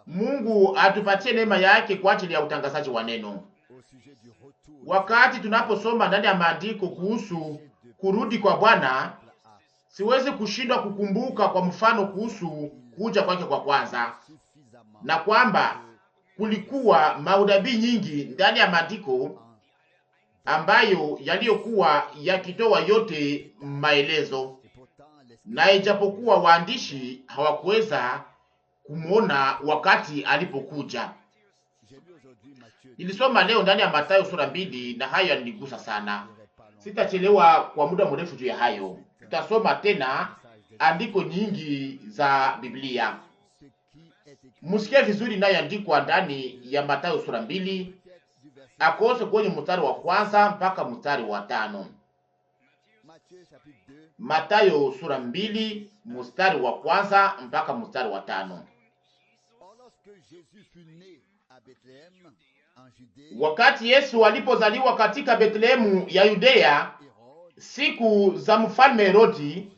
Mungu atupatie neema yake kwa ajili ya utangazaji wa neno. Wakati tunaposoma ndani ya maandiko kuhusu kurudi kwa Bwana, siwezi kushindwa kukumbuka kwa mfano kuhusu kuja kwake kwa kwanza, na kwamba kulikuwa maunabii nyingi ndani ya maandiko ambayo yaliyokuwa yakitoa yote maelezo, na ijapokuwa waandishi hawakuweza kumwona wakati alipokuja. Nilisoma leo ndani ya Mathayo sura 2 na hayo yanigusa sana. Sitachelewa kwa muda mrefu juu ya hayo. Tutasoma tena andiko nyingi za Biblia. Musikie vizuri nayo andikwa ndani ya Mathayo sura 2 akose kwenye mstari wa kwanza mpaka mstari wa 5. Mathayo sura 2 mstari wa kwanza mpaka mstari wa 5. Wakati Yesu alipozaliwa katika Betlehemu ya Yudea, siku za mfalme Herodi,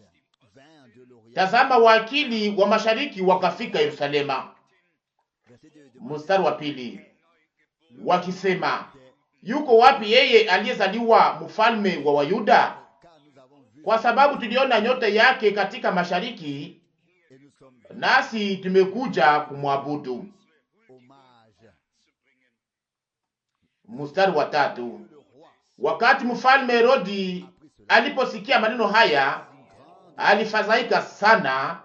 tazama, wakili wa mashariki wakafika Yerusalema. Mstari wa 2, wakisema, yuko wapi yeye aliyezaliwa mfalme wa Wayuda? Kwa sababu tuliona nyota yake katika mashariki, nasi tumekuja kumwabudu. Mstari wa 3, wakati mfalme Herodi aliposikia maneno haya, alifadhaika sana,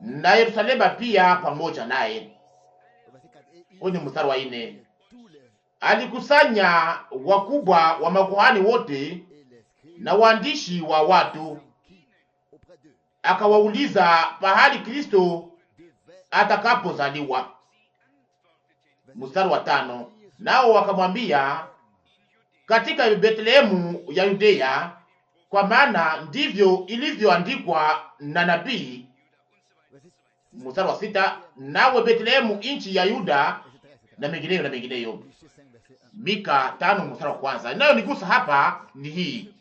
na Yerusalema pia pamoja naye. Kwenye mstari wa 4, alikusanya wakubwa wa makuhani wote na waandishi wa watu, akawauliza pahali Kristo atakapozaliwa. Mstari wa 5, nao wakamwambia, katika Betlehemu ya Yudea, kwa maana ndivyo ilivyoandikwa na nabii. Mstari wa 6, nawe Betlehemu nchi ya Yuda, na mengineyo na mengineyo. Mika 5 mstari wa kwanza. Nayo nigusa hapa ni hii,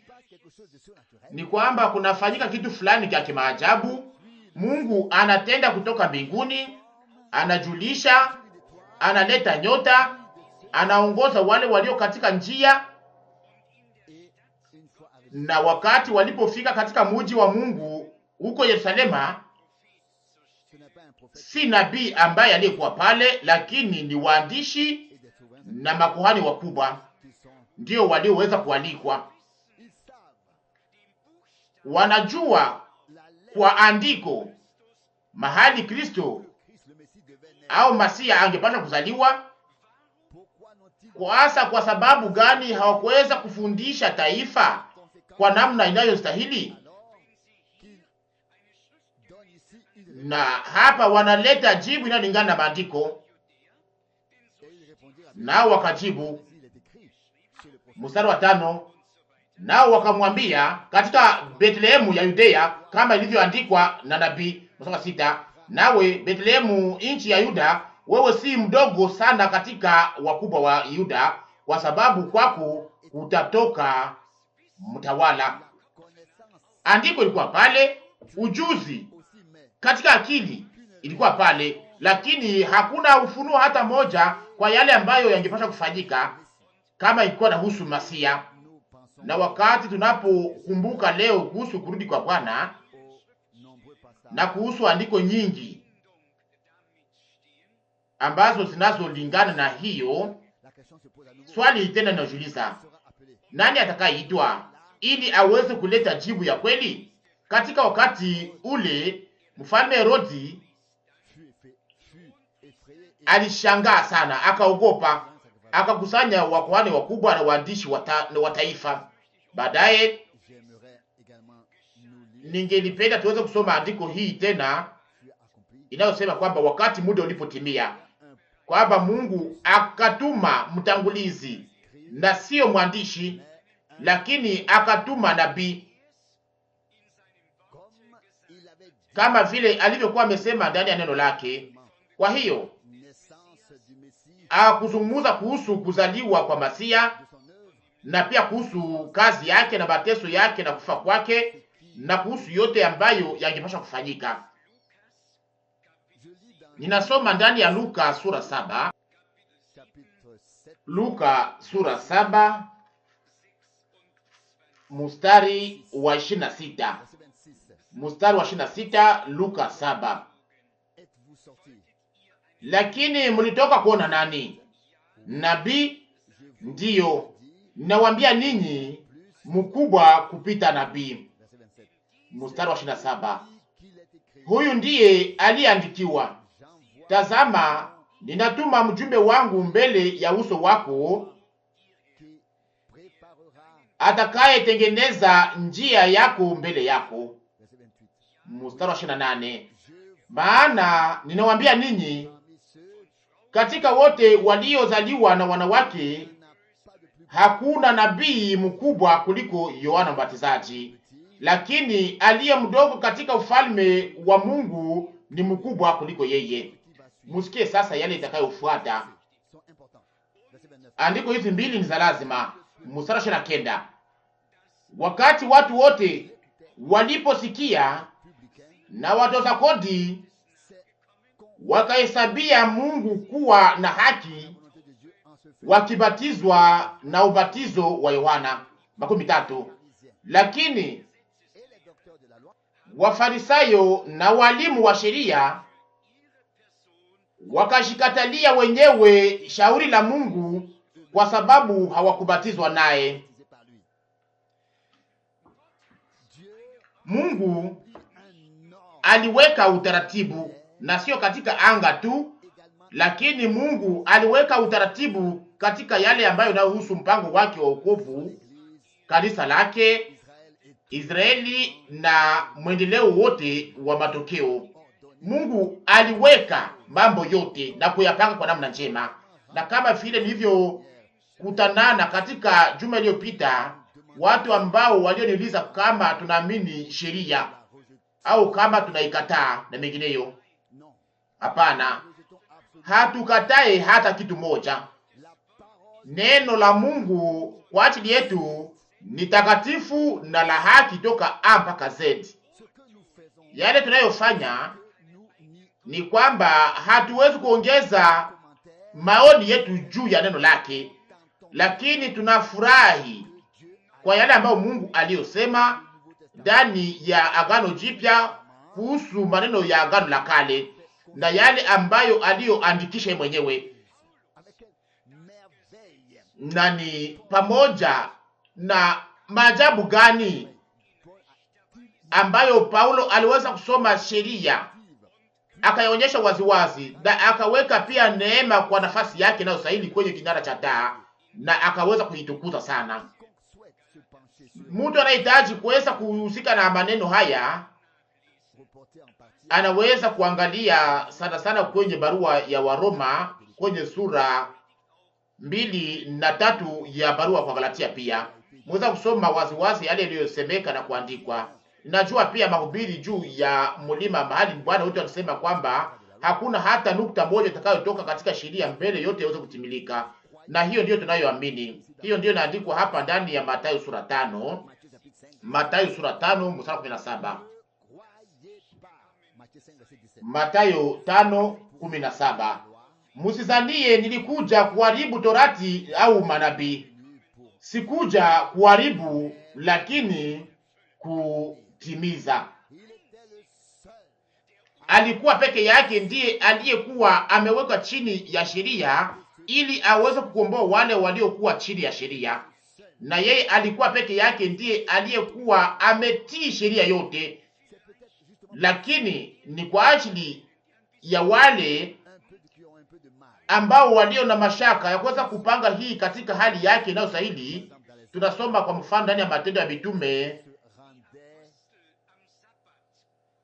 ni kwamba kunafanyika kitu fulani cha kimaajabu. Mungu anatenda kutoka mbinguni, anajulisha, analeta nyota, anaongoza wale walio katika njia. Na wakati walipofika katika mji wa Mungu huko Yerusalema, si nabii ambaye aliyekuwa pale, lakini ni waandishi na makuhani wakubwa ndio walioweza kualikwa. Wanajua kwa andiko mahali Kristo au Masia angepaswa kuzaliwa. Kwa sababu gani hawakuweza kufundisha taifa kwa namna inayostahili? Na hapa wanaleta jibu inayolingana na maandiko. Nao wakajibu, mstari wa 5, nao wakamwambia, katika Betlehemu ya Yudea kama ilivyoandikwa na nabii. Mstari wa 6, nawe Betlehemu nchi ya Yuda, wewe si mdogo sana katika wakubwa wa Yuda, kwa sababu kwako utatoka mtawala. Andiko ilikuwa pale, ujuzi katika akili ilikuwa pale, lakini hakuna ufunuo hata moja kwa yale ambayo yangepaswa kufanyika kama ilikuwa inahusu Masia. Na wakati tunapokumbuka leo kuhusu kurudi kwa Bwana na kuhusu andiko nyingi ambazo zinazolingana na hiyo, swali tena linajiuliza, nani atakayeitwa ili aweze kuleta jibu ya kweli? Katika wakati ule mfalme Herodi alishangaa sana, akaogopa, akakusanya wakuhani wakubwa na waandishi wa taifa. Baadaye ningelipenda tuweze kusoma andiko hii tena inayosema kwamba wakati muda ulipotimia, kwamba Mungu akatuma mtangulizi na sio mwandishi, lakini akatuma nabii, kama vile alivyokuwa amesema ndani ya neno lake. Kwa hiyo akuzungumza kuhusu kuzaliwa kwa Masia, na pia kuhusu kazi yake na mateso yake na kufa kwake, na kuhusu yote ambayo yangepaswa kufanyika. Ninasoma ndani ya Luka sura 7. Luka sura 7 mstari wa 26. Mstari wa 26, Luka 7. Lakini mlitoka kuona nani? Nabii? Ndiyo, ninawaambia ninyi, mkubwa kupita nabii. Mstari wa 27. Huyu ndiye aliyeandikiwa, tazama, ninatuma mjumbe wangu mbele ya uso wako, atakayetengeneza njia yako mbele yako. Mstari wa 28. Maana ninawaambia ninyi, katika wote waliozaliwa na wanawake hakuna nabii mkubwa kuliko Yohana Mbatizaji, lakini aliye mdogo katika ufalme wa Mungu ni mkubwa kuliko yeye. Musikie sasa yale itakayofuata. Andiko hizi mbili ni za lazima. Mstari 29. Wakati watu wote waliposikia, na watoza kodi wakahesabia Mungu kuwa na haki, wakibatizwa na ubatizo wa Yohana. 3. Lakini Wafarisayo na walimu wa sheria wakashikatalia wenyewe shauri la Mungu, kwa sababu hawakubatizwa naye. Mungu aliweka utaratibu, na sio katika anga tu, lakini Mungu aliweka utaratibu katika yale ambayo yanayohusu mpango wake wa wokovu, kanisa lake Israeli na mwendeleo wote wa matokeo. Mungu aliweka mambo yote na kuyapanga kwa namna njema, na kama vile nilivyokutanana katika juma iliyopita, watu ambao walioniuliza kama tunaamini sheria au kama tunaikataa na mengineyo. Hapana, hatukatae hata kitu moja. Neno la Mungu kwa ajili yetu ni takatifu na la haki toka A mpaka Z. Yale tunayofanya ni kwamba hatuwezi kuongeza maoni yetu juu ya neno lake, lakini tunafurahi kwa yale ambayo Mungu aliyosema ndani ya Agano Jipya kuhusu maneno ya Agano la Kale na yale ambayo aliyoandikisha mwenyewe. Na ni pamoja na maajabu gani ambayo Paulo aliweza kusoma sheria akayaonyesha waziwazi, na akaweka pia neema kwa nafasi yake inayostahili kwenye kinara cha taa, na akaweza kuitukuza sana. Mtu anahitaji kuweza kuhusika na maneno haya anaweza kuangalia sana sana kwenye barua ya Waroma kwenye sura 2 na 3 ya barua kwa Galatia. Pia mweza kusoma waziwazi yale yaliyosemeka na kuandikwa. Najua pia mahubiri juu ya mlima mahali Bwana wetu alisema kwamba hakuna hata nukta moja itakayotoka katika sheria mbele yote iweze kutimilika, na hiyo ndiyo tunayoamini. Hiyo ndiyo inaandikwa hapa ndani ya Mathayo sura 5, Mathayo sura 5 mstari 17. Mathayo 5:17. Musizanie nilikuja kuharibu torati au manabii. Sikuja kuharibu, lakini kutimiza. Alikuwa peke yake ndiye aliyekuwa amewekwa chini ya sheria ili aweze kukomboa wale waliokuwa chini ya sheria, na yeye alikuwa peke yake ndiye aliyekuwa ametii sheria yote. Lakini ni kwa ajili ya wale ambao walio na mashaka ya kuweza kupanga hii katika hali yake inayostahili. Tunasoma kwa mfano ndani ya Matendo ya Mitume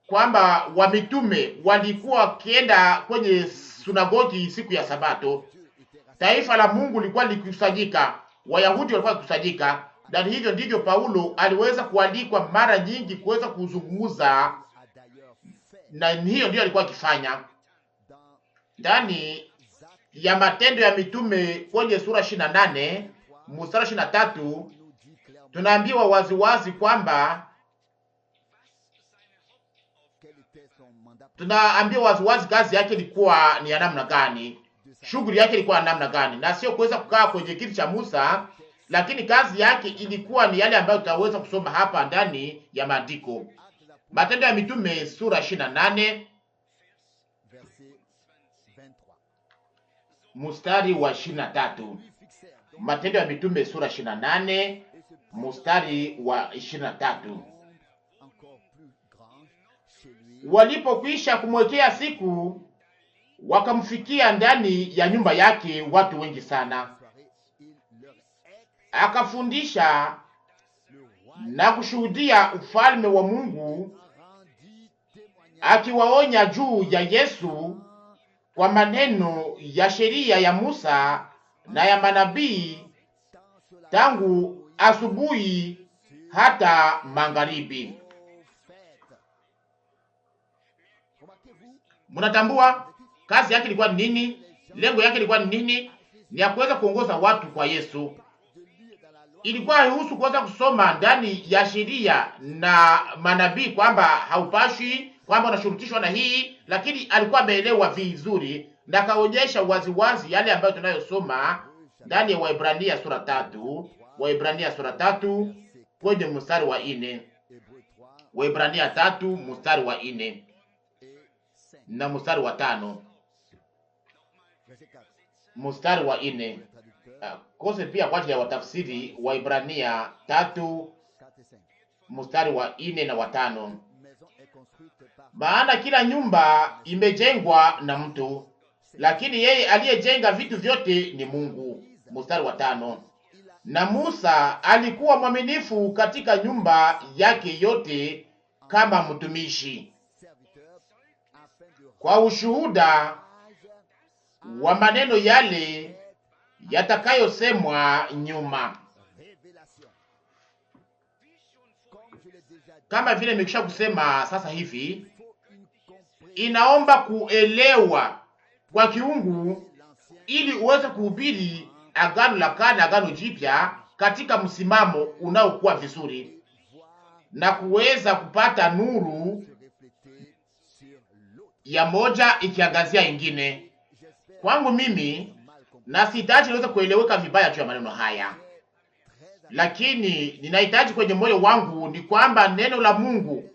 kwamba wamitume walikuwa wakienda kwenye sunagogi siku ya Sabato. Taifa la Mungu lilikuwa likikusanyika, Wayahudi walikuwa wakikusanyika, na hivyo ndivyo Paulo aliweza kualikwa mara nyingi kuweza kuzungumza, na hiyo ndio alikuwa akifanya ndani ya Matendo ya Mitume kwenye sura 28 mstari 23. Tunaambiwa waziwazi kwamba tunaambiwa waziwazi kazi yake ilikuwa ni ya namna gani, shughuli yake ilikuwa ya namna gani, na sio kuweza kukaa kwenye kiti cha Musa, lakini kazi yake ilikuwa ni yale ambayo tutaweza kusoma hapa ndani ya maandiko. Matendo ya Mitume sura 28 mstari wa 23. Matendo ya Mitume sura 28 mstari wa 23. Walipokwisha kumwekea siku, wakamfikia ndani ya nyumba yake watu wengi sana, akafundisha na kushuhudia ufalme wa Mungu, akiwaonya juu ya Yesu kwa maneno ya sheria ya Musa na ya manabii tangu asubuhi hata magharibi. Mnatambua kazi yake ilikuwa ni nini? Lengo yake ilikuwa ni nini? Ni ya kuweza kuongoza watu kwa Yesu. Ilikuwa haihusu kuweza kusoma ndani ya sheria na manabii kwamba haupashwi, kwamba unashurutishwa na hii, lakini alikuwa ameelewa vizuri na kaonyesha waziwazi yale ambayo tunayosoma ndani ya Waebrania sura 3, Waebrania sura 3 kwenye mstari wa 4. Waebrania 3 mstari wa 4 na mstari wa 5. Mstari wa 4. Kose pia kwa ajili ya watafsiri Waebrania 3 mstari wa 4 na wa 5. Maana kila nyumba imejengwa na mtu, lakini yeye aliyejenga vitu vyote ni Mungu. Mstari wa 5. Na Musa alikuwa mwaminifu katika nyumba yake yote kama mtumishi, kwa ushuhuda wa maneno yale yatakayosemwa nyuma. Kama vile nimekwisha kusema sasa hivi, inaomba kuelewa kwa kiungu ili uweze kuhubiri agano la kale, agano jipya katika msimamo unaokuwa vizuri na kuweza kupata nuru ya moja ikiangazia ingine. Kwangu mimi, na sihitaji niweze kueleweka vibaya juu ya maneno haya, lakini ninahitaji kwenye moyo wangu ni kwamba neno la Mungu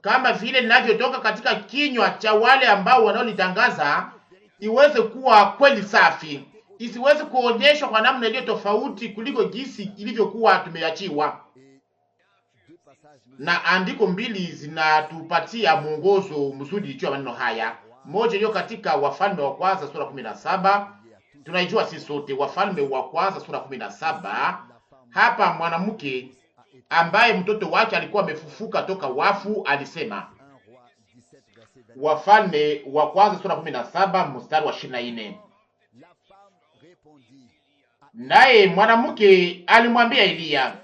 kama vile linavyotoka katika kinywa cha wale ambao wanaolitangaza iweze kuwa kweli safi, isiweze kuonyeshwa kwa namna iliyo tofauti kuliko jinsi ilivyokuwa tumeachiwa. Na andiko mbili zinatupatia mwongozo mzuri juu ya maneno haya. Moja iliyo katika Wafalme wa kwanza sura 17. Tunaijua sisi sote, Wafalme wa kwanza sura 17. Hapa mwanamke ambaye mtoto wake alikuwa amefufuka toka wafu alisema. Wafalme wa kwanza sura 17 mstari wa 24. Naye mwanamke alimwambia Eliya,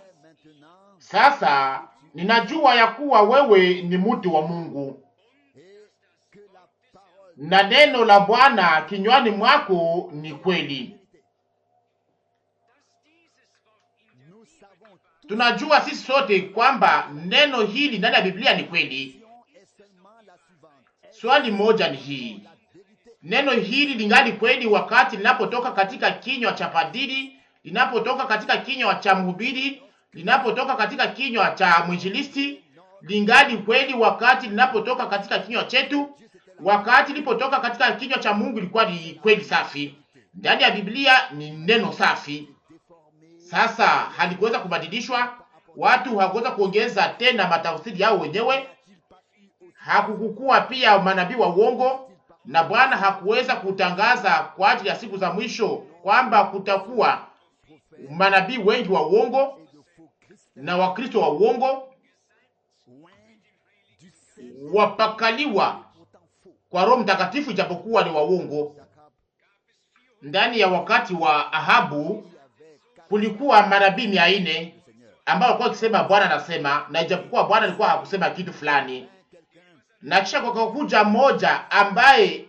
sasa ninajua ya kuwa wewe ni mtu wa Mungu, na neno la Bwana kinywani mwako ni kweli. Tunajua sisi sote kwamba neno hili ndani ya Biblia ni kweli. Swali moja ni hii: neno hili lingali kweli wakati linapotoka katika kinywa cha padiri, linapotoka katika kinywa cha mhubiri, linapotoka katika kinywa cha mwinjilisti? Lingali kweli wakati linapotoka katika kinywa chetu? Wakati lilipotoka katika kinywa cha Mungu ilikuwa ni kweli safi. Ndani ya Biblia ni neno safi. Sasa halikuweza kubadilishwa, watu hawakuweza kuongeza tena matafsiri yao wenyewe. Hakukuwa pia manabii wa uongo, na Bwana hakuweza kutangaza kwa ajili ya siku za mwisho kwamba kutakuwa manabii wengi wa uongo na wakristo wa uongo, wapakaliwa kwa Roho Mtakatifu ijapokuwa ni wa uongo. Ndani ya wakati wa Ahabu kulikuwa manabii 400 ambao walikuwa wakisema Bwana anasema, na ijapokuwa Bwana alikuwa hakusema kitu fulani. Na kisha kwa kuja mmoja ambaye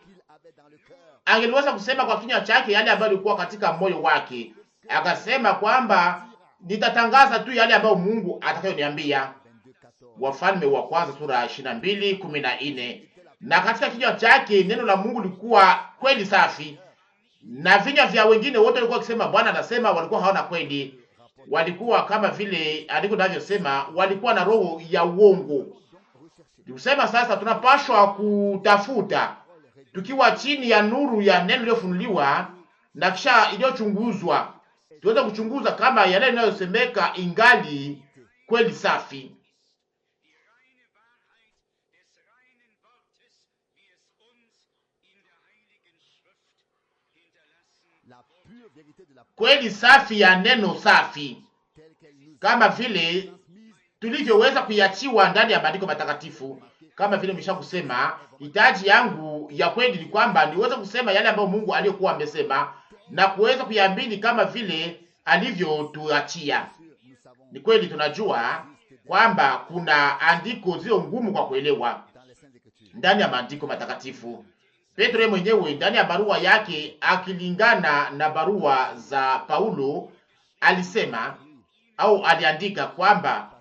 angeliweza kusema kwa kinywa chake yale ambayo yalikuwa katika moyo wake, akasema kwamba nitatangaza tu yale ambayo Mungu atakayoniambia. Wafalme wa kwanza sura 22:14. na katika kinywa chake neno la Mungu lilikuwa kweli safi, na vinywa vya wengine wote walikuwa wakisema Bwana anasema, walikuwa hawana kweli. Walikuwa kama vile andiko linavyosema, walikuwa na roho ya uongo. Tusema sasa tunapashwa kutafuta tukiwa chini ya nuru ya neno iliyofunuliwa na kisha iliyochunguzwa, tuweze kuchunguza kama yale yanayosemeka ingali kweli safi. Kweli safi ya neno safi, kama vile tulivyoweza kuiachiwa ndani ya maandiko matakatifu. Kama vile nimesha kusema, hitaji yangu ya kweli ni kwamba niweze kusema yale ambayo Mungu aliyokuwa amesema na kuweza kuyaamini kama vile alivyotuachia. Ni kweli tunajua kwamba kuna andiko zio ngumu kwa kuelewa ndani ya maandiko matakatifu. Petro mwenyewe ndani ya barua yake, akilingana na barua za Paulo, alisema au aliandika kwamba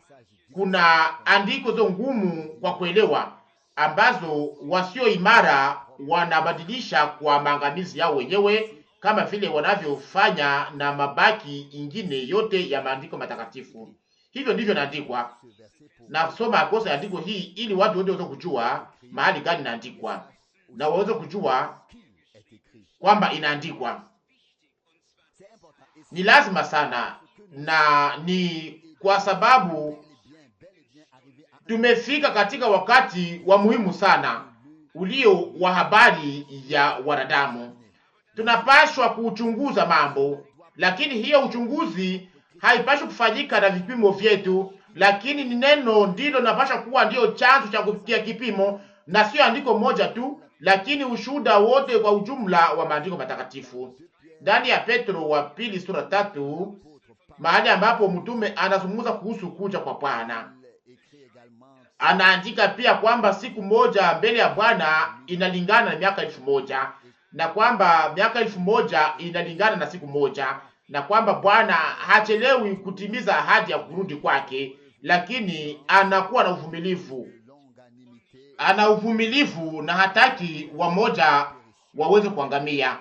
kuna andiko zio ngumu kwa kuelewa ambazo wasio imara wanabadilisha kwa maangamizi yao wenyewe, kama vile wanavyofanya na mabaki ingine yote ya maandiko matakatifu. Hivyo ndivyo naandikwa. Nasoma kosa ya andiko hii ili watu wote waweze kujua mahali gani inaandikwa na waweze kujua kwamba inaandikwa. Ni lazima sana, na ni kwa sababu tumefika katika wakati wa muhimu sana ulio wa habari ya wanadamu. Tunapashwa kuchunguza mambo, lakini hiyo uchunguzi haipashwi kufanyika na vipimo vyetu, lakini ni neno ndilo linapaswa kuwa ndio chanzo cha kufikia kipimo, na sio andiko moja tu, lakini ushuhuda wote kwa ujumla wa maandiko matakatifu. Ndani ya Petro wa pili sura 3, mahali ambapo mtume anazungumza kuhusu kuja kwa Bwana, anaandika pia kwamba siku moja mbele ya Bwana inalingana na miaka 1000, na kwamba miaka 1000 inalingana na siku moja, na kwamba Bwana hachelewi kutimiza ahadi ya kurudi kwake, lakini anakuwa na uvumilivu. Ana uvumilivu na hataki wamoja waweze kuangamia.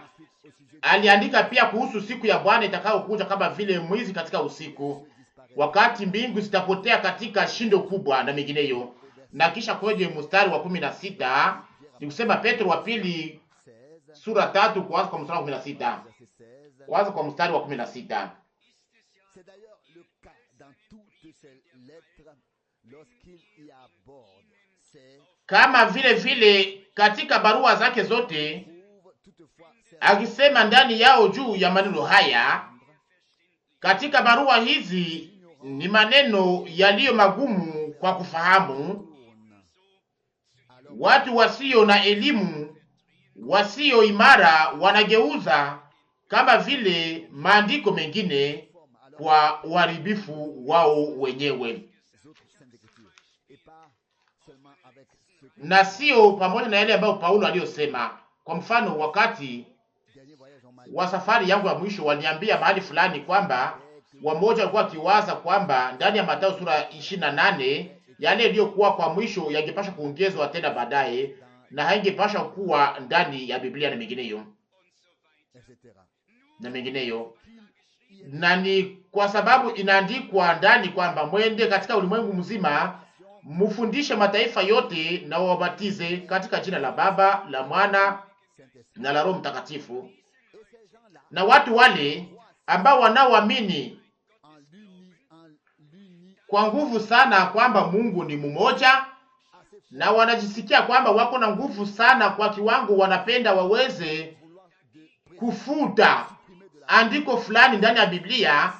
Aliandika pia kuhusu siku ya Bwana itakayokuja kama vile mwizi katika usiku, wakati mbingu zitapotea katika shindo kubwa na mengineyo. Na kisha kwenye mstari wa 16, ni kusema Petro wa pili sura 3 kuanza kwa mstari wa 16. Kwanza kwa mstari wa 16. Kama vile vile katika barua zake zote, akisema ndani yao juu ya maneno haya. Katika barua hizi ni maneno yaliyo magumu kwa kufahamu. Watu wasio na elimu, wasio imara, wanageuza kama vile maandiko mengine kwa uharibifu wao wenyewe, na sio pamoja na yale ambayo Paulo aliyosema. Kwa mfano, wakati wa safari yangu ya mwisho waliambia mahali fulani kwamba wamoja walikuwa wakiwaza kwamba ndani ya Mathayo sura 28 yale yaliyokuwa kwa mwisho yangepasha kuongezwa tena baadaye na haingepasha kuwa ndani ya Biblia na mengineyo. Na ni kwa sababu inaandikwa ndani kwamba mwende katika ulimwengu mzima, mufundishe mataifa yote na wabatize katika jina la Baba, la Mwana na la Roho Mtakatifu. Na watu wale ambao wanaoamini kwa nguvu sana kwamba Mungu ni mmoja, na wanajisikia kwamba wako na nguvu sana kwa kiwango wanapenda waweze kufuta andiko fulani ndani ya Biblia,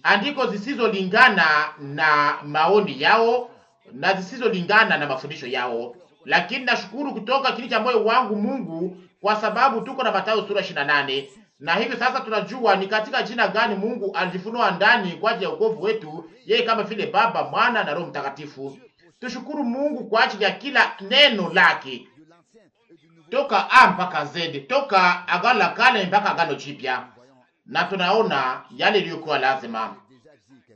andiko zisizolingana na maoni yao na zisizolingana na mafundisho yao. Lakini nashukuru kutoka kile cha moyo wangu Mungu, kwa sababu tuko na Mathayo sura 28, na hivi sasa tunajua ni katika jina gani Mungu alijifunua ndani kwa ajili ya wokovu wetu, yeye kama vile Baba, Mwana na Roho Mtakatifu. Tushukuru Mungu kwa ajili ya kila neno lake, toka A mpaka Z, toka Agano la Kale mpaka Agano Jipya, na tunaona yale iliyokuwa lazima.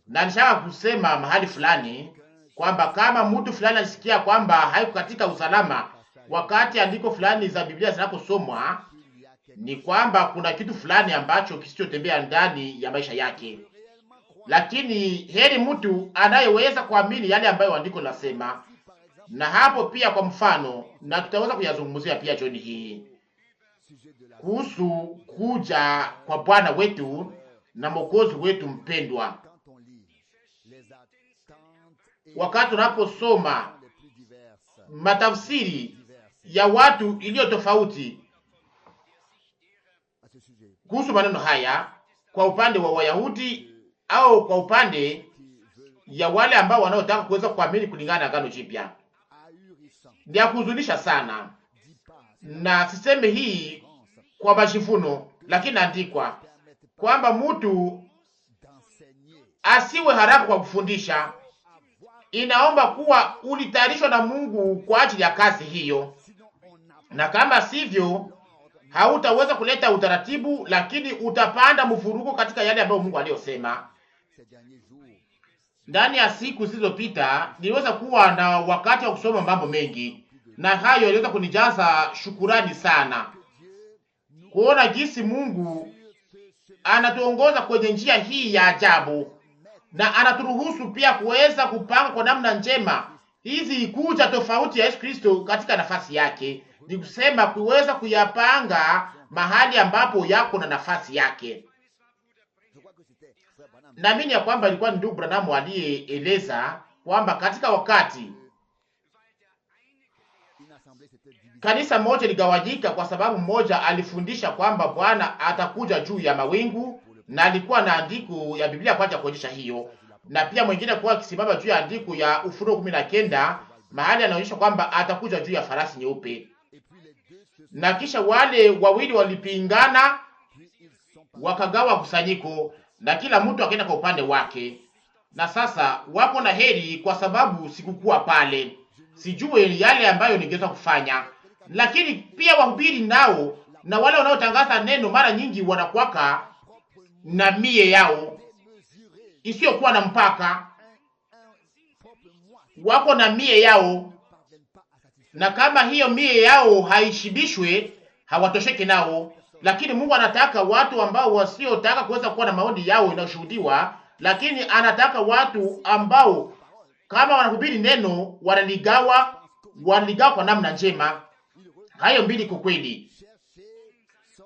Na nishaka kusema mahali fulani kwamba kama mtu fulani alisikia kwamba haiko katika usalama wakati andiko fulani za Biblia zinaposomwa, ni kwamba kuna kitu fulani ambacho kisichotembea ndani ya maisha yake. Lakini heri mtu anayeweza kuamini yale ambayo andiko linasema. Na hapo pia kwa mfano, na tutaweza kuyazungumzia pia jioni hii kuhusu kuja kwa Bwana wetu na Mwokozi wetu mpendwa. Wakati unaposoma matafsiri ya watu iliyo tofauti kuhusu maneno haya, kwa upande wa Wayahudi au kwa upande ya wale ambao wanaotaka kuweza kuamini kulingana na Agano Jipya, ni ya kuhuzunisha sana. Na siseme hii kwa majivuno, lakini andikwa kwamba mtu asiwe haraka kwa kufundisha. Inaomba kuwa ulitayarishwa na Mungu kwa ajili ya kazi hiyo, na kama sivyo hautaweza kuleta utaratibu, lakini utapanda mvurugo katika yale ambayo Mungu aliyosema. Ndani ya siku zilizopita niliweza kuwa na wakati wa kusoma mambo mengi, na hayo yaliweza kunijaza shukurani sana, kuona jinsi Mungu anatuongoza kwenye njia hii ya ajabu, na anaturuhusu pia kuweza kupanga kwa namna njema hizi kuja tofauti ya Yesu Kristo katika nafasi yake. Ni kusema kuweza kuyapanga mahali ambapo yako na nafasi yake. Naamini ya kwamba ilikuwa ni ndugu Branham aliyeeleza kwamba katika wakati kanisa moja ligawanyika kwa sababu mmoja alifundisha kwamba Bwana atakuja juu ya mawingu, na alikuwa na andiko ya Biblia kwa ajili ya kuonyesha hiyo, na pia mwingine kwa akisimama juu ya andiko ya Ufunuo 19 mahali anaonyesha kwamba atakuja juu ya farasi nyeupe. Na kisha wale wawili walipingana, wakagawa kusanyiko, na kila mtu akaenda kwa upande wake. Na sasa wapo na heri kwa sababu sikukuwa pale, sijue yale ambayo ningeweza kufanya. Lakini pia wahubiri nao na wale wanaotangaza neno mara nyingi wanakuwaka na mie yao isiyokuwa na mpaka, wako na mie yao, na kama hiyo mie yao haishibishwe hawatosheki nao. Lakini Mungu anataka watu ambao wasiotaka kuweza kuwa na maoni yao inayoshuhudiwa, lakini anataka watu ambao kama wanahubiri neno wanaligawa kwa namna njema. Hayo mbili kwa kweli.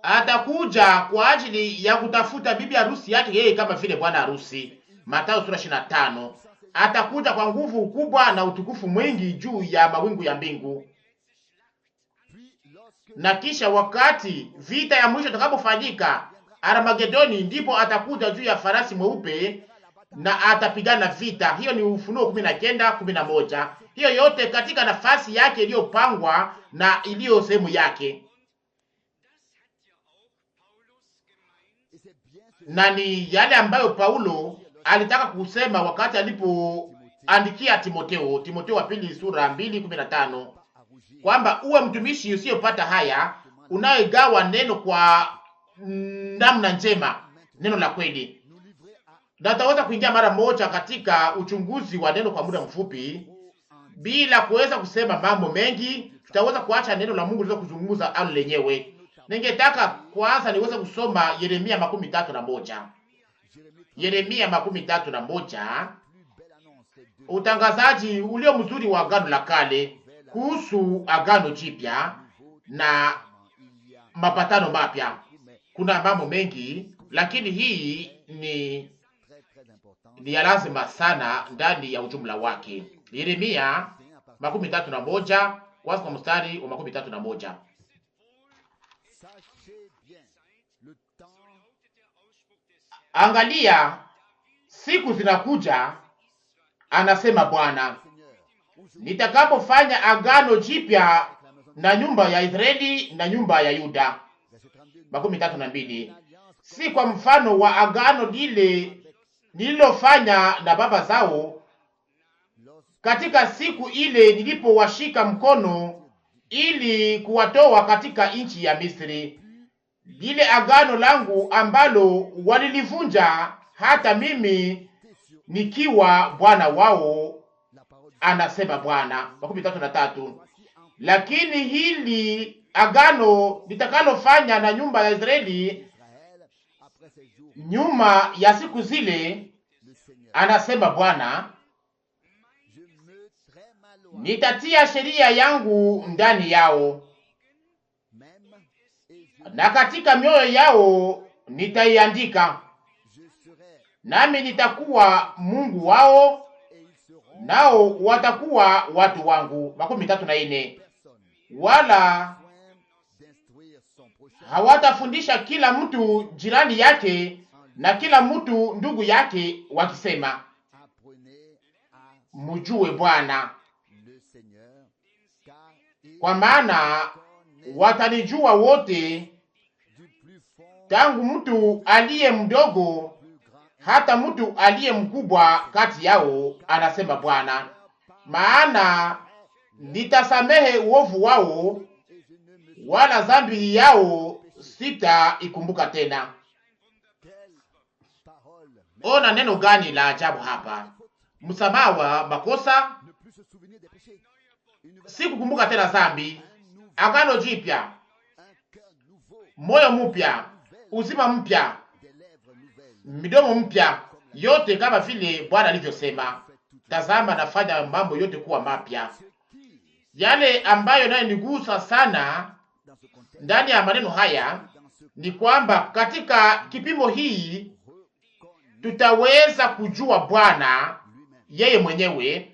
Atakuja kwa ajili ya kutafuta bibi harusi yake yeye kama vile bwana harusi. Mathayo sura 25. Atakuja kwa nguvu kubwa na utukufu mwingi juu ya mawingu ya mbingu. Na kisha wakati vita ya mwisho itakapofanyika, Armagedoni, ndipo atakuja juu ya farasi mweupe na atapigana vita. Hiyo ni Ufunuo 19:11. Hiyo yote katika nafasi yake iliyopangwa na iliyo sehemu yake. Na ni yale ambayo Paulo alitaka kusema wakati alipoandikia Timotheo wa pili sura 2:15, kwamba uwe mtumishi usiyopata haya, unayegawa neno kwa namna njema, neno la kweli. Na tutaweza kuingia mara moja katika uchunguzi wa neno kwa muda mfupi bila kuweza kusema mambo mengi. Tutaweza kuacha neno la Mungu liweze kuzungumza au lenyewe. Ningetaka kwanza niweze kusoma Yeremia 31. Yeremia 31, utangazaji ulio mzuri wa Agano la Kale kuhusu Agano Jipya na mapatano mapya. Kuna mambo mengi, lakini hii ni ya lazima sana ndani ya ujumla wake. Yeremia 31 kwanza kwa mstari wa 31. Angalia, siku zinakuja, anasema Bwana, nitakapofanya agano jipya na nyumba ya Israeli na nyumba ya Yuda. 32. Si kwa mfano wa agano lile nililofanya na baba zao katika siku ile nilipowashika mkono ili kuwatoa katika nchi ya Misri, lile agano langu ambalo walilivunja, hata mimi nikiwa Bwana wao, anasema Bwana. 33. lakini hili agano litakalofanya na nyumba ya Israeli nyuma ya siku zile, anasema Bwana, nitatia sheria yangu ndani yao, na katika mioyo yao nitaiandika, nami nitakuwa Mungu wao, nao watakuwa watu wangu. 34. Wala hawatafundisha kila mtu jirani yake na kila mtu ndugu yake, wakisema, mjue Bwana, kwa maana watanijua wote, tangu mtu aliye mdogo hata mtu aliye mkubwa kati yao, anasema Bwana. Maana nitasamehe uovu wao, wala dhambi yao sitaikumbuka tena. Ona neno gani la ajabu hapa! Msamaha wa makosa, si kukumbuka tena dhambi. Agano jipya, moyo mpya, uzima mpya, midomo mpya, yote kama vile Bwana alivyosema, tazama nafanya mambo yote kuwa mapya. Yale ambayo nayo nigusa sana ndani ya maneno haya ni kwamba katika kipimo hii tutaweza kujua Bwana yeye mwenyewe,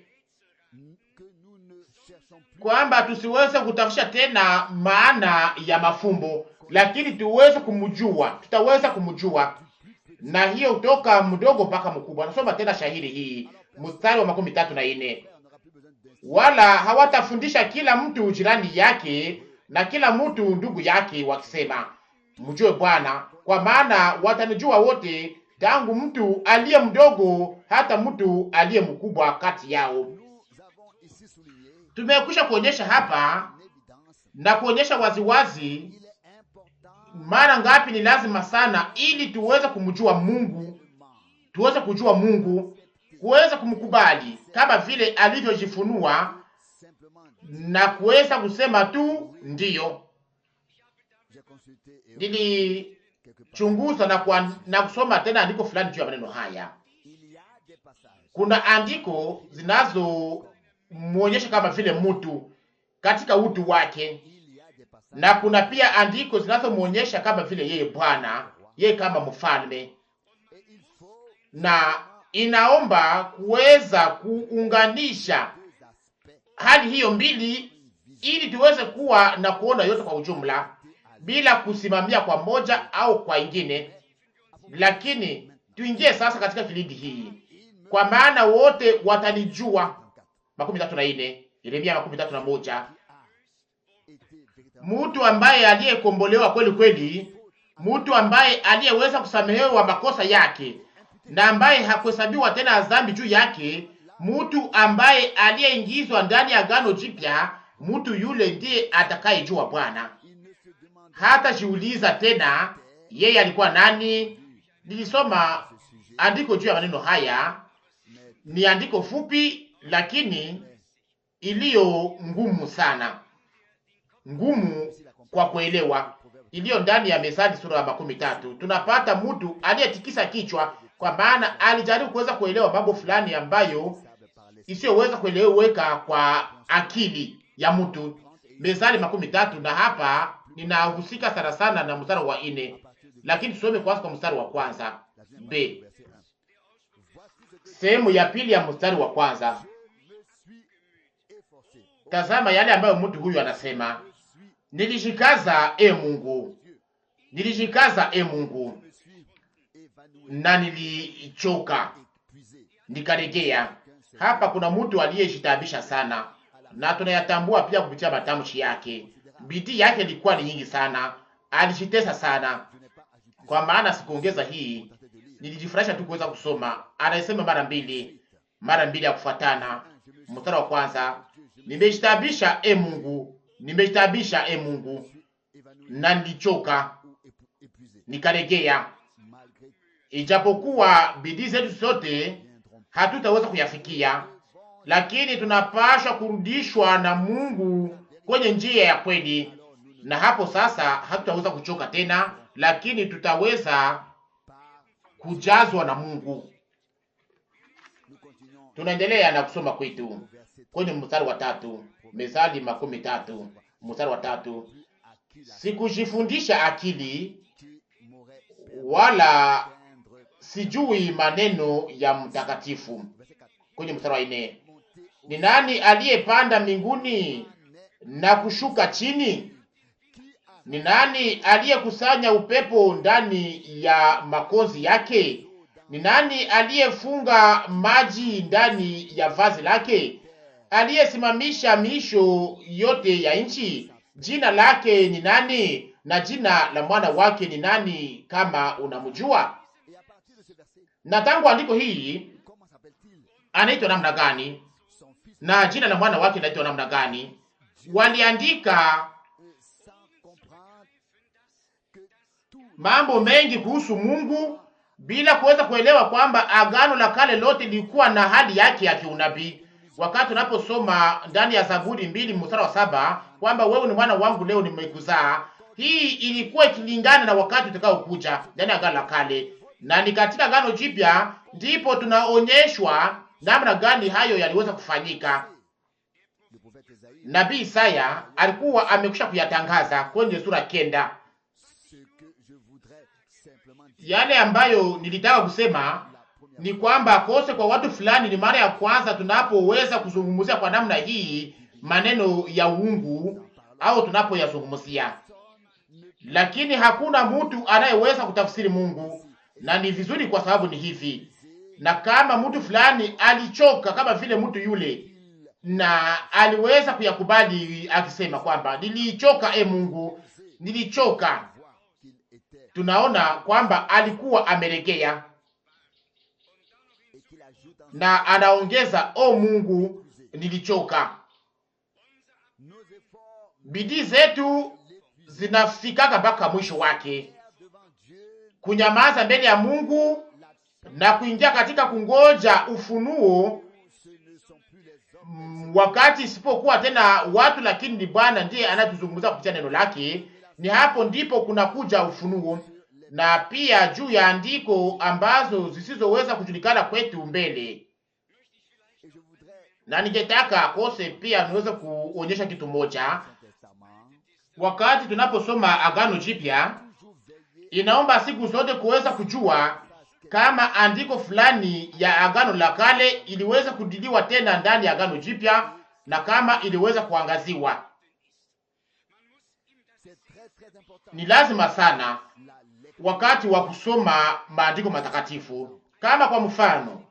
kwamba tusiweze kutafuta tena maana ya mafumbo, lakini tuweze kumjua, tutaweza kumjua, na hiyo kutoka mdogo mpaka mkubwa. Nasoma tena shahiri hii, mstari wa 34. Wala hawatafundisha kila mtu jirani yake na kila mtu ndugu yake, wakisema, mjue Bwana, kwa maana watanijua wote, tangu mtu aliye mdogo hata mtu aliye mkubwa kati yao. Tumekwisha kuonyesha hapa na kuonyesha waziwazi mara ngapi ni lazima sana, ili tuweze kumjua Mungu, tuweze kujua Mungu, kuweza kumkubali kama vile alivyojifunua, na kuweza kusema tu ndiyo. Nilichunguza na kusoma tena andiko fulani juu ya maneno haya. Kuna andiko zinazomuonyesha kama vile mtu katika utu wake, na kuna pia andiko zinazomuonyesha kama vile yeye Bwana, yeye kama mfalme, na inaomba kuweza kuunganisha hali hiyo mbili, ili tuweze kuwa na kuona yote kwa ujumla, bila kusimamia kwa moja au kwa ingine. Lakini tuingie sasa katika kilindi hii, kwa maana wote watanijua. 34, Yeremia 31. Mtu ambaye aliyekombolewa kweli kweli, mtu ambaye aliyeweza kusamehewa makosa yake na ambaye hakuhesabiwa tena dhambi juu yake, mtu ambaye aliyeingizwa ndani ya agano jipya, mtu yule ndiye atakayejua Bwana. Hata jiuliza tena yeye alikuwa nani. Nilisoma andiko juu ya maneno haya, ni andiko fupi lakini iliyo ngumu sana, ngumu kwa kuelewa, iliyo ndani ya Methali sura ya 13. Tunapata mtu aliyetikisa kichwa, kwa maana alijaribu kuweza kuelewa mambo fulani ambayo isiyoweza kueleweka kwa akili ya mtu. Methali 13, na hapa ninahusika sana sana na mstari wa 4, lakini tusome kwanza kwa mstari wa kwanza b, sehemu ya pili ya mstari wa kwanza. Tazama yale ambayo mtu huyu anasema: nilijikaza e Mungu, nilijikaza e Mungu, na nilichoka nikaregea. Hapa kuna mtu aliyejitabisha sana, na tunayatambua pia kupitia matamshi yake. Bidii yake ilikuwa ni nyingi sana, alijitesa sana. Kwa maana sikuongeza hii, nilijifurahisha tu kuweza kusoma. Anasema mara mbili ya kufuatana. Mstari wa kwanza: nimejitabisha e Mungu, nimejitabisha e Mungu, na nilichoka nikaregea. Ijapokuwa bidii zetu zote hatutaweza kuyafikia, lakini tunapaswa kurudishwa na Mungu kwenye njia ya kweli, na hapo sasa hatutaweza kuchoka tena, lakini tutaweza kujazwa na Mungu. Tunaendelea na kusoma kwetu kwenye mstari wa 3, Methali 13 mstari wa 3. Sikujifundisha akili wala sijui maneno ya mtakatifu. Kwenye mstari wa 4, ni nani aliyepanda mbinguni na kushuka chini? Ni nani aliyekusanya upepo ndani ya makozi yake? Ni nani aliyefunga maji ndani ya vazi lake? Aliyesimamisha miisho yote ya nchi? Jina lake ni nani, na jina la mwana wake ni nani, kama unamjua? Na tangu andiko hii anaitwa namna gani, na jina la mwana wake linaitwa namna gani? Waliandika mambo mengi kuhusu Mungu bila kuweza kuelewa kwamba agano la kale lote lilikuwa na hali yake ya kiunabii. Wakati unaposoma ndani ya Zaburi 2 mstari wa 7 kwamba wewe ni mwana wangu, leo nimekuzaa, hii ilikuwa ikilingana na wakati utakao kuja ndani ya agano la kale, na ni katika agano jipya ndipo tunaonyeshwa namna gani hayo yaliweza kufanyika. Nabii Isaya alikuwa amekwisha kuyatangaza kwenye sura 9. Yale ambayo nilitaka kusema ni kwamba kose kwa watu fulani ni mara ya kwanza tunapoweza kuzungumzia kwa namna hii maneno ya uungu au tunapoyazungumzia, lakini hakuna mtu anayeweza kutafsiri Mungu, na ni vizuri kwa sababu ni hivi. Na kama mtu fulani alichoka kama vile mtu yule, na aliweza kuyakubali akisema kwamba nilichoka, Mungu, nilichoka, tunaona kwamba alikuwa ameregea, na anaongeza, Mungu, nilichoka. Bidii zetu zinafikaka mpaka mwisho wake, kunyamaza mbele ya Mungu na kuingia katika kungoja ufunuo, wakati isipokuwa tena watu, lakini ni Bwana ndiye anatuzungumza kupitia neno lake. Ni hapo ndipo kunakuja ufunuo, na pia juu ya andiko ambazo zisizoweza kujulikana kwetu mbele. Na ningetaka kose pia niweze kuonyesha kitu moja. Wakati tunaposoma agano jipya, inaomba siku zote kuweza kujua kama andiko fulani ya agano la kale iliweza kudiliwa tena ndani ya agano jipya, na kama iliweza kuangaziwa. Ni lazima sana wakati wa kusoma maandiko matakatifu, kama kwa mfano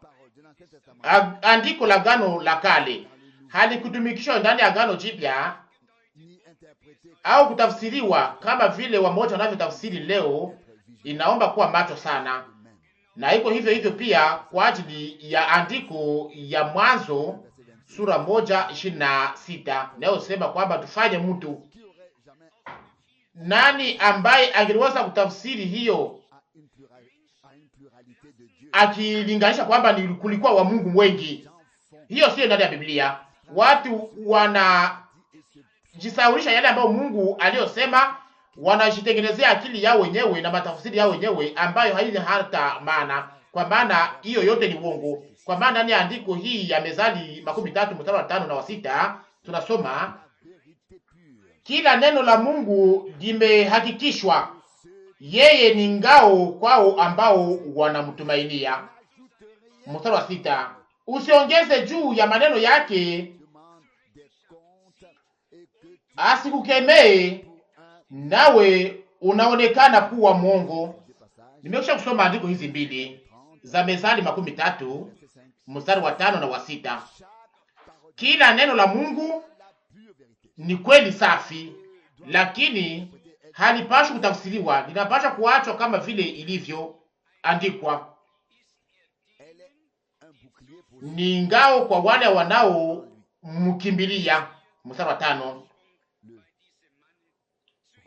andiko la agano la kale halikutumikishwa ndani ya agano jipya au kutafsiriwa kama vile wamoja wanavyotafsiri leo, inaomba kuwa macho sana. Na iko hivyo hivyo pia kwa ajili ya andiko ya Mwanzo sura 1:26 inayosema kwamba tufanye mtu. Nani ambaye angeweza kutafsiri hiyo akilinganisha kwamba ni kulikuwa wa Mungu wengi? Hiyo sio ndani ya Biblia. Watu wanajisaulisha yale ambayo Mungu aliyosema, wanajitengenezea akili yao wenyewe na matafsiri yao wenyewe ambayo haina hata maana, kwa maana hiyo yote ni uongo. Kwa maana ndani ya andiko hii ya Methali 13 mstari wa 5 na wa 6 tunasoma, kila neno la Mungu limehakikishwa, yeye ni ngao kwao ambao wanamtumainia. Mstari wa 6, usiongeze juu ya maneno yake, asikukemee nawe unaonekana kuwa mwongo. Nimekwisha kusoma andiko hizi mbili za Methali 13 mstari wa 5 na wa 6. Kila neno la Mungu ni kweli safi, lakini halipaswi kutafsiriwa, linapaswa kuachwa kama vile ilivyo andikwa. Ni ngao kwa wale wanao mkimbilia. Mstari wa 5,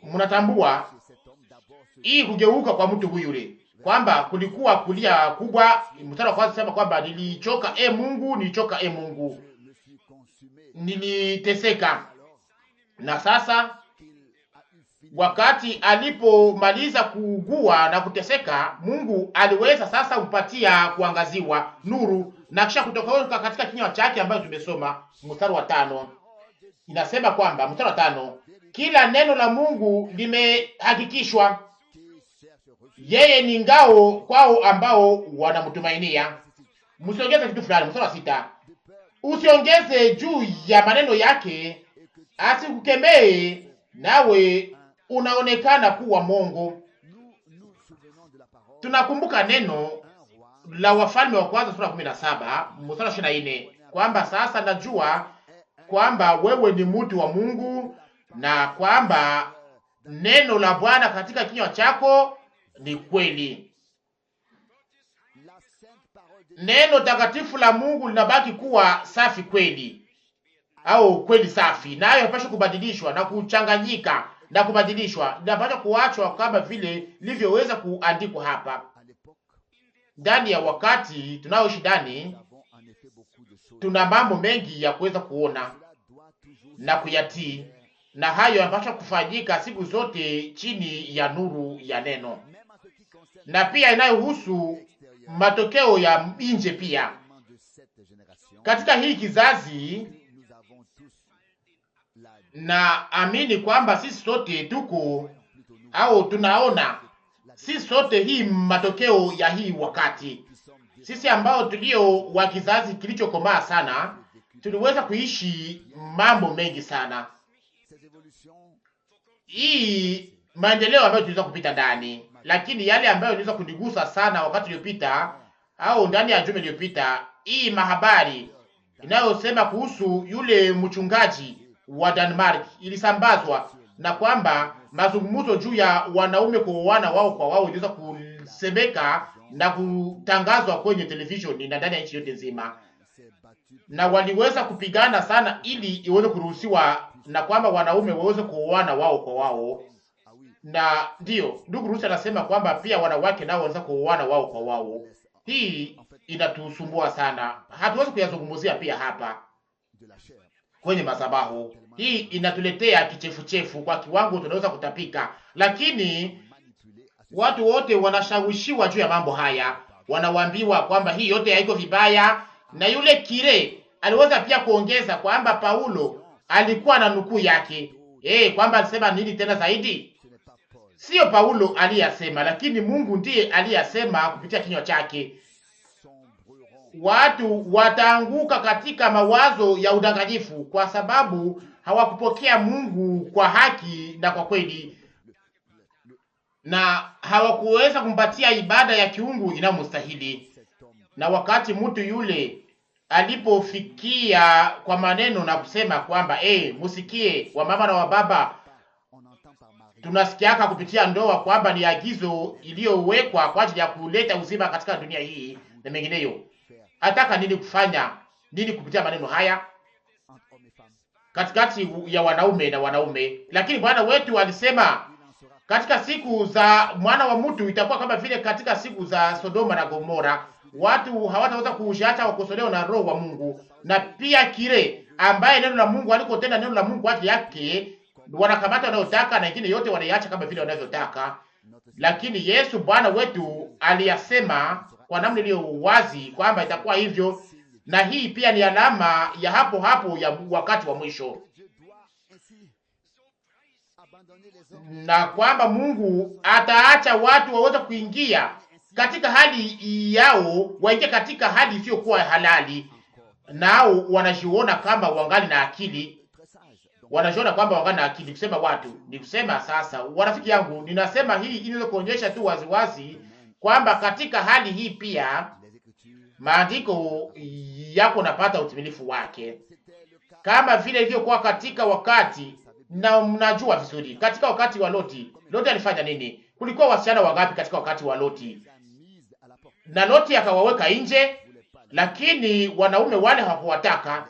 mnatambua hii kugeuka kwa mtu huyu yule, kwamba kulikuwa kulia kubwa. Mstari wa kwanza sema kwamba nilichoka, Mungu, nilichoka, Mungu, niliteseka. Na sasa wakati alipomaliza kuugua na kuteseka, Mungu aliweza sasa kupatia kuangaziwa nuru, na kisha kutoka katika kinywa chake ambayo tumesoma mstari wa 5. Inasema kwamba mstari wa 5, kila neno la Mungu limehakikishwa, yeye ni ngao kwao ambao wanamtumainia. Msiongeze kitu fulani. Mstari wa 6, usiongeze juu ya maneno yake, asikukemee nawe unaonekana kuwa mongo. Tunakumbuka neno la Wafalme wa kwanza sura 17 mstari 24 kwamba sasa najua kwamba wewe ni mtu wa Mungu na kwamba neno la Bwana katika kinywa chako ni kweli. Neno takatifu la Mungu linabaki kuwa safi kweli, au kweli safi, nayo hapaswi kubadilishwa na kuchanganyika na kubadilishwa, linapaswa kuachwa kama vile lilivyoweza kuandikwa hapa. Ndani ya wakati tunaoishi ndani, tuna mambo mengi ya kuweza kuona na kuyatii, na hayo yanapaswa kufanyika siku zote chini ya nuru ya neno, na pia inayohusu matokeo ya nje pia. Katika hii kizazi, na amini kwamba sisi sote tuko au tunaona sisi sote hii matokeo ya hii wakati. Sisi ambao tulio wa kizazi kilichokomaa sana, tuliweza kuishi mambo mengi sana. Hii maendeleo ambayo tuliweza kupita ndani, lakini yale ambayo iliweza kunigusa sana wakati uliopita au ndani ya juma iliyopita, hii mahabari inayosema kuhusu yule mchungaji wa Denmark ilisambazwa, na kwamba mazungumzo juu ya wanaume kuoana wao kwa wao iliweza kusemeka na kutangazwa kwenye televisheni na ndani ya nchi yote nzima, na waliweza kupigana sana ili iweze kuruhusiwa na kwamba wanaume waweze kuoana wao kwa wao. Na ndio ndugu Rusi anasema kwamba pia wanawake nao waweza kuoana wao kwa wao. Hii inatusumbua sana, hatuwezi kuyazungumzia pia hapa kwenye masabahu. Hii inatuletea kichefuchefu kwa kiwango tunaweza kutapika, lakini watu wote wanashawishiwa juu ya mambo haya, wanawaambiwa kwamba hii yote haiko vibaya. Na yule kire aliweza pia kuongeza kwamba Paulo alikuwa na nukuu yake, kwamba alisema nini tena zaidi? Sio Paulo aliyasema, lakini Mungu ndiye aliyasema kupitia kinywa chake. Watu wataanguka katika mawazo ya udanganyifu kwa sababu hawakupokea Mungu kwa haki na kwa kweli, na hawakuweza kumpatia ibada ya kiungu inayomstahili. Na wakati mtu yule alipofikia kwa maneno na kusema kwamba musikie wa mama na wa baba, tunasikiaka kupitia ndoa kwamba ni agizo iliyowekwa kwa ajili ya kuleta uzima katika dunia hii na mengineyo. Ataka nini kufanya nini kupitia maneno haya katikati ya wanaume na wanaume? Lakini Bwana wetu alisema katika siku za mwana wa mtu itakuwa kama vile katika siku za Sodoma na Gomora. Watu hawataweza kuushaacha wakosolewa na Roho wa Mungu, na pia kile ambaye neno la Mungu aliko tena neno la Mungu kwa ajili yake wanakamata wanayotaka na wengine yote wanaiacha kama vile wanavyotaka. Lakini Yesu Bwana wetu aliyasema kwa namna iliyo wazi kwamba itakuwa hivyo, na hii pia ni alama ya hapo hapo ya wakati wa mwisho, na kwamba Mungu ataacha watu waweze kuingia katika hali yao, waingie katika hali isiyokuwa halali, nao wanajiona kama wangali na akili, wanajiona kwamba wangali na akili. Kusema watu ni kusema sasa, warafiki yangu, ninasema hii ili kuonyesha tu waziwazi kwamba katika hali hii pia maandiko yako napata utimilifu wake, kama vile ilivyokuwa katika wakati, na mnajua vizuri katika wakati wa Loti. Loti alifanya nini? Kulikuwa wasichana wangapi katika wakati wa Loti? Na Loti akawaweka nje, lakini wanaume wale hawakuwataka,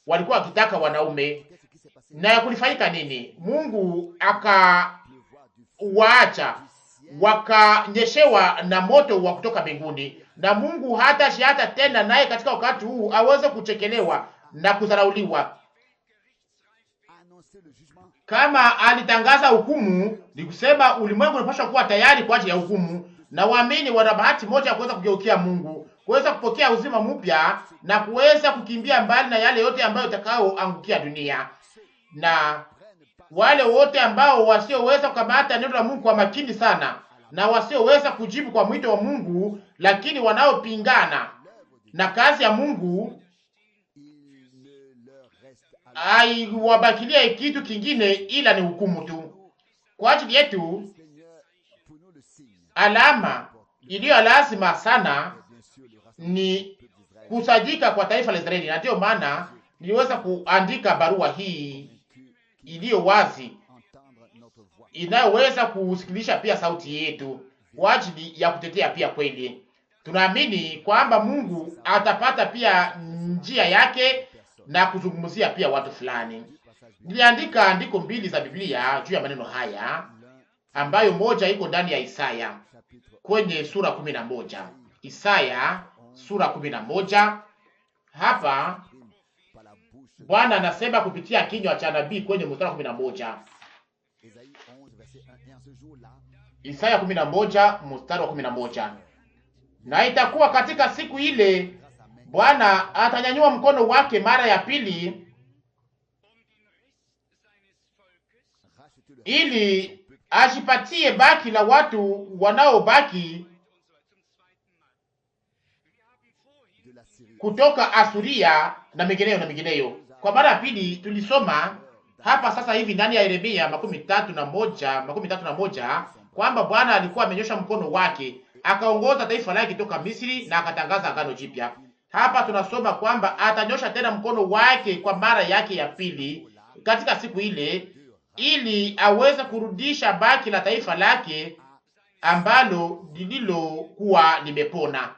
walikuwa wakitaka wanaume. Na kulifanyika nini? Mungu akawaacha wakanyeshewa na moto wa kutoka mbinguni, na Mungu hata tena naye katika wakati huu aweze kuchekelewa na kudharauliwa. Kama alitangaza hukumu, ni kusema ulimwengu unapaswa kuwa tayari kwa ajili ya hukumu, na waamini wana bahati moja ya kuweza kugeukia Mungu, kuweza kupokea uzima mpya na kuweza kukimbia mbali na yale yote ambayo itakayoangukia dunia. Na wale wote ambao wasioweza kukamata neno la Mungu kwa makini sana na wasioweza kujibu kwa mwito wa Mungu, lakini wanaopingana na kazi ya Mungu, haiwabakilia kitu kingine ila ni hukumu tu. Kwa ajili yetu alama iliyo lazima sana ni kusajika kwa taifa la Israeli, na ndio maana niliweza kuandika barua hii iliyo wazi inayoweza kusikilisha pia sauti yetu kwa ajili ya kutetea pia kweli. Tunaamini kwamba Mungu atapata pia njia yake na kuzungumzia pia watu fulani. Niliandika andiko mbili za Biblia juu ya maneno haya, ambayo moja iko ndani ya Isaya kwenye sura 11. Isaya sura 11. Hapa Bwana anasema kupitia kinywa cha nabii kwenye mstari 11. Isaya 11 mstari wa 11. Na itakuwa katika siku ile Bwana atanyanyua mkono wake mara ya pili ili ajipatie baki la watu wanaobaki kutoka Asuria na mengineyo. Kwa mara ya pili tulisoma hapa sasa hivi ndani ya Yeremia 31 kwamba Bwana alikuwa amenyosha mkono wake akaongoza taifa lake kutoka Misri na akatangaza agano jipya. Hapa tunasoma kwamba atanyosha tena mkono wake kwa mara yake ya pili katika siku ile, ili aweze kurudisha baki la taifa lake ambalo lililokuwa limepona.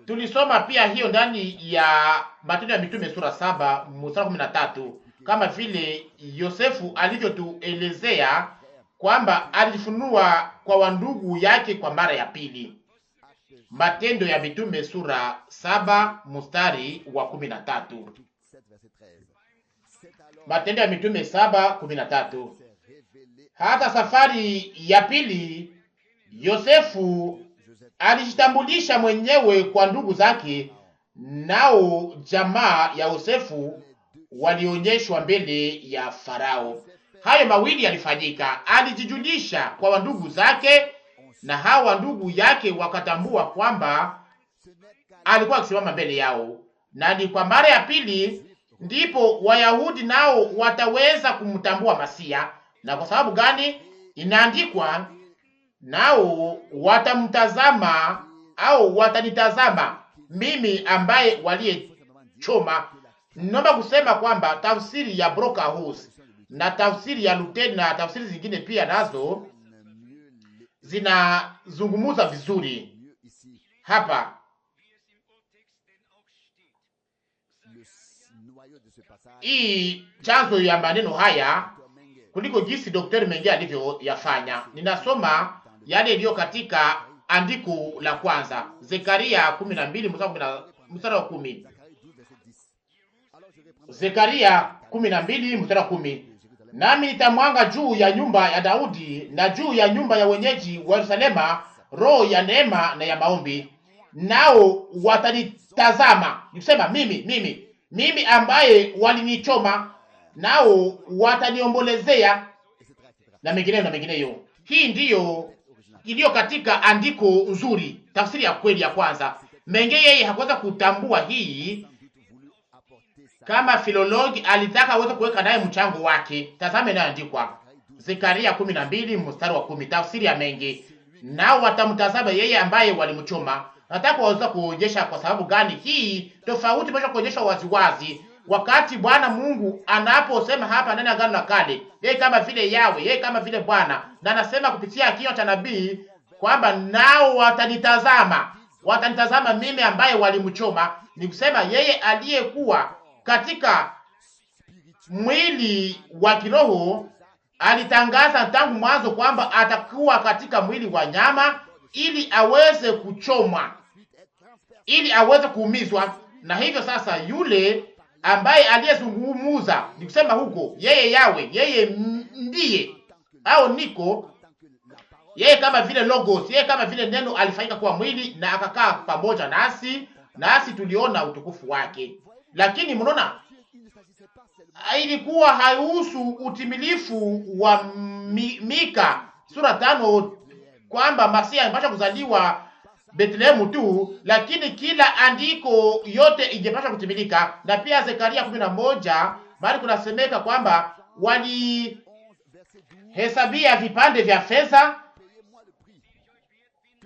Tulisoma pia hiyo ndani ya Matendo ya Mitume sura 7 mstari 13, kama vile Yosefu alivyotuelezea kwamba alifunua kwa wandugu yake kwa mara ya pili. Matendo ya Mitume sura 7 mstari wa 13. Matendo ya Mitume 7:13. Hata safari ya pili Yosefu alijitambulisha mwenyewe kwa ndugu zake, nao jamaa ya Yosefu walionyeshwa mbele ya Farao. Hayo mawili yalifanyika, alijijulisha kwa wandugu zake na hawa ndugu yake wakatambua kwamba alikuwa akisimama mbele yao, na ni kwa mara ya pili ndipo Wayahudi nao wataweza kumtambua Masia. Na kwa sababu gani? Inaandikwa, nao watamtazama au watanitazama mimi ambaye waliyechoma. Naomba kusema kwamba tafsiri ya Brockhaus na tafsiri ya Luther na tafsiri zingine pia nazo zinazungumuza vizuri hapa. Hii chanzo ya maneno haya kuliko jinsi Dr. Menge alivyoyafanya. Ninasoma yale iliyo katika andiko la kwanza, Zekaria 12 mstari wa 10. Zekaria 12 mstari wa 10. Nami nitamwanga juu ya nyumba ya Daudi na juu ya nyumba ya wenyeji wa Yerusalema roho ya neema na ya maombi, nao watanitazama, nikusema mimi ambaye walinichoma, nao wataniombolezea, na mengineyo. Hii ndiyo iliyo katika andiko nzuri, tafsiri ya kweli ya kwanza. Menge yeye hakuweza kutambua hii, kama filologi alitaka aweze kuweka naye mchango wake. Tazame inayoandikwa Zekaria 12 mstari wa 10, tafsiri ya Menge, nao watamtazama yeye ambaye walimchoma. Nataka kuweza kuonyesha kwa sababu gani hii tofauti imesha kuonyesha waziwazi wakati Bwana Mungu anaposema hapa ndani ya Agano la Kale, yeye kama vile Yawe, yeye kama vile Bwana, na anasema kupitia kinywa cha nabii kwamba nao watanitazama mimi ambaye walimchoma. Ni kusema yeye aliyekuwa katika mwili wa kiroho alitangaza tangu mwanzo kwamba atakuwa katika mwili wa nyama ili aweze kuchomwa, ili aweze kuumizwa, Na hivyo sasa yule ambaye aliyezungumuza ni kusema huko yeye Yawe, yeye ndiye au niko yeye, kama vile logos, yeye kama vile neno alifanyika kuwa mwili na akakaa pamoja nasi tuliona utukufu wake. Lakini mnaona ilikuwa haihusu utimilifu wa Mika sura 5 kwamba Masia angepasha kuzaliwa Bethlehemu tu, lakini kila andiko yote ingepasha kutimilika. Na pia Zekaria 11 bali kunasemeka kwamba walihesabia vipande vya fedha,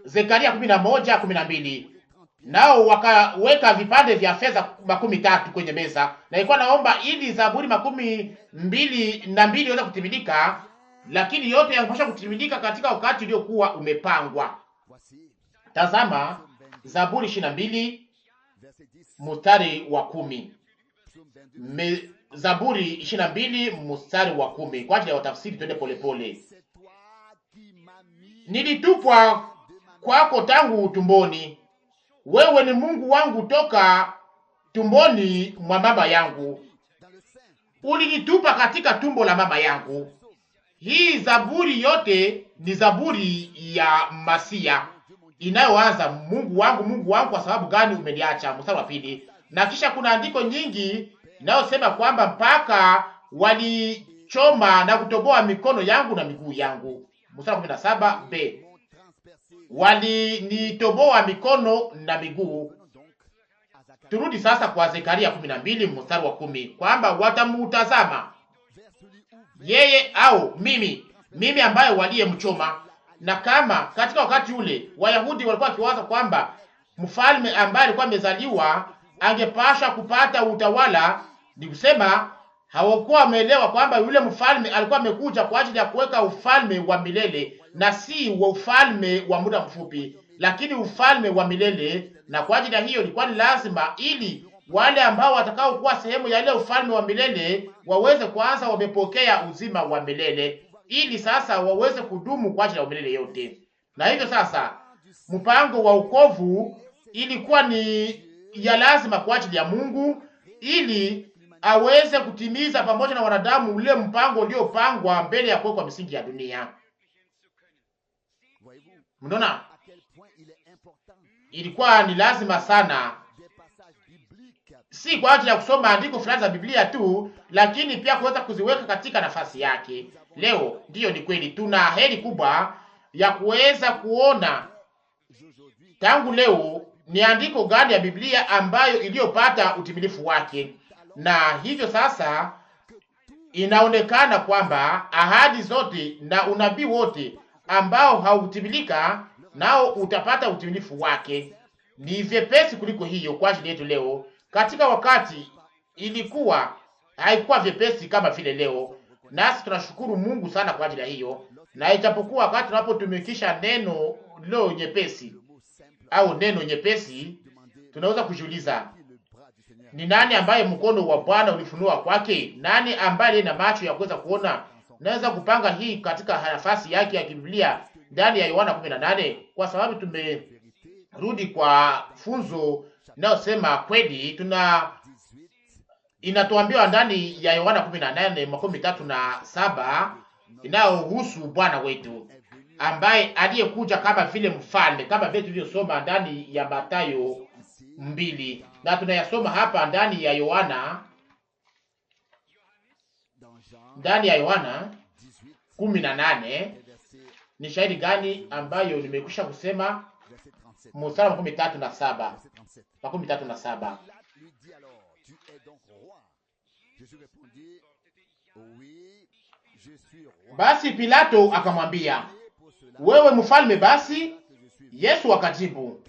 Zekaria 11:12, nao wakaweka vipande vya fedha 13 kwenye meza, na ilikuwa naomba ili Zaburi 22 iweze kutimilika, lakini yote yanapaswa kutimilika katika wakati uliokuwa umepangwa. Tazama Zaburi 22 mstari wa 10. Zaburi 22 mstari wa 10. Kwa ajili ya tafsiri twende polepole. Nilitupwa kwako tangu tumboni, wewe ni Mungu wangu toka tumboni mwa mama yangu, ulinitupa katika tumbo la mama yangu. Hii zaburi yote ni zaburi ya Masia inayoanza Mungu wangu, Mungu wangu, kwa sababu gani umeniacha? Mstari wa 2. Na kisha kuna andiko nyingi inayosema kwamba mpaka walichoma na kutoboa mikono yangu na miguu yangu. Mstari wa 17b, walinitoboa mikono na miguu. Turudi sasa kwa Zekaria 12 mstari wa 10, kwamba watamutazama yeye au mimi ambaye waliyemchoma. Na kama katika wakati ule Wayahudi walikuwa wakiwaza kwamba mfalme ambaye alikuwa amezaliwa angepasha kupata utawala, ni kusema hawakuwa wameelewa kwamba yule mfalme alikuwa amekuja kwa ajili ya kuweka ufalme wa milele na si wa ufalme wa muda mfupi, lakini ufalme wa milele. Na kwa ajili ya hiyo ilikuwa ni lazima, ili wale ambao watakao kuwa sehemu ya ile ufalme wa milele waweze kwanza wamepokea uzima wa milele, ili sasa waweze kudumu kwa ajili ya milele yote. Na hivyo sasa mpango wa wokovu ilikuwa ni ya lazima kwa ajili ya Mungu, ili aweze kutimiza pamoja na wanadamu ule mpango uliopangwa mbele ya kuwekwa misingi ya dunia. Mnaona, ilikuwa ni lazima sana, si kwa ajili ya kusoma andiko fulani za Biblia tu, lakini pia kuweza kuziweka katika nafasi yake. Leo ndiyo, ni kweli tuna heri kubwa ya kuweza kuona tangu leo ni andiko gani ya Biblia ambayo iliyopata utimilifu wake. Na hivyo sasa inaonekana kwamba ahadi zote na unabii wote ambao hautimilika nao utapata utimilifu wake. Ni vyepesi kuliko hiyo kwa ajili yetu leo. Katika wakati ilikuwa haikuwa vyepesi kama vile leo, nasi tunashukuru Mungu sana kwa ajili ya hiyo. Na ijapokuwa wakati tunapotumikisha neno leo nyepesi au neno nyepesi, tunaweza kujiuliza ni nani ambaye mkono wa Bwana ulifunua kwake? Nani ambaye na macho ya kuweza kuona? Naweza kupanga hii katika nafasi yake ya Biblia ndani ya Yohana 18, kwa sababu tumerudi kwa funzo inayosema kweli. Inatuambiwa ndani ya Yohana 18:37 inayohusu Bwana wetu ambaye aliyekuja kama vile mfalme, kama vile tulivyosoma ndani ya Mathayo 2, na tunayasoma hapa ndani ya Yohana 18. Ni shahidi gani ambayo nimekwisha kusema? Mstari wa 37. Basi Pilato akamwambia, wewe mfalme basi? Yesu akajibu,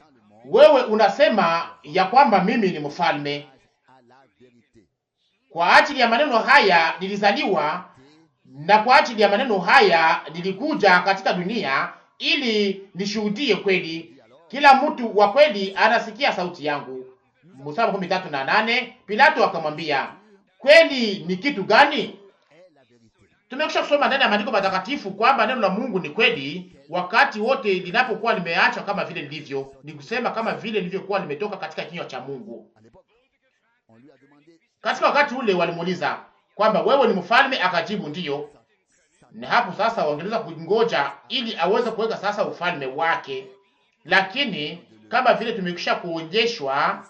wewe unasema ya kwamba mimi ni mfalme. Kwa ajili ya maneno haya nilizaliwa, na kwa ajili ya maneno haya nilikuja katika dunia, ili nishuhudie kweli. Kila mtu wa kweli anasikia sauti yangu. Mstari wa 38. Pilato akamwambia, kweli ni kitu gani? Tumekwisha kusoma ndani ya maandiko matakatifu kwamba neno la Mungu ni kweli wakati wote linapokuwa limeachwa kama vile lilivyo, ni kusema kama vile lilivyokuwa limetoka katika kinywa cha Mungu. Katika wakati ule walimuuliza kwamba wewe ni mfalme, akajibu ndiyo. Na hapo sasa wangeweza kungoja ili aweze kuweka sasa ufalme wake, lakini kama vile tumekwisha kuonyeshwa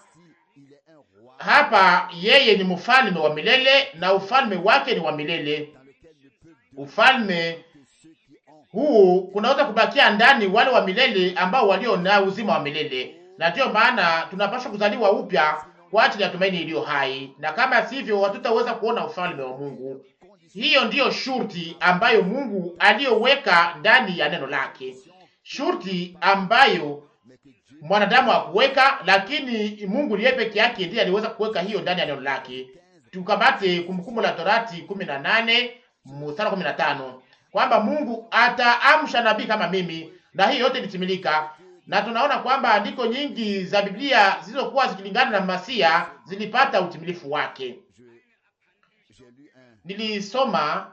hapa, yeye ni mfalme wa milele na ufalme wake ni wa milele. Ufalme huu kunaweza kubakia ndani wale wa milele ambao walio na uzima wa milele, na ndiyo maana tunapaswa kuzaliwa upya kwa ajili ya tumaini iliyo hai, na kama sivyo hatutaweza kuona ufalme wa Mungu. Hiyo ndiyo shurti ambayo Mungu aliyoweka ndani ya neno lake, shurti ambayo mwanadamu hakuweka, lakini Mungu ndiye peke yake ndiye aliweza kuweka hiyo ndani ya neno lake. Tukamate Kumbukumbu la Torati 18 mstari 15 kwamba Mungu ataamsha nabii kama mimi, na hiyo yote ilitimilika. Na tunaona kwamba andiko nyingi za Biblia zilizokuwa zikilingana na Masia zilipata utimilifu wake. Nilisoma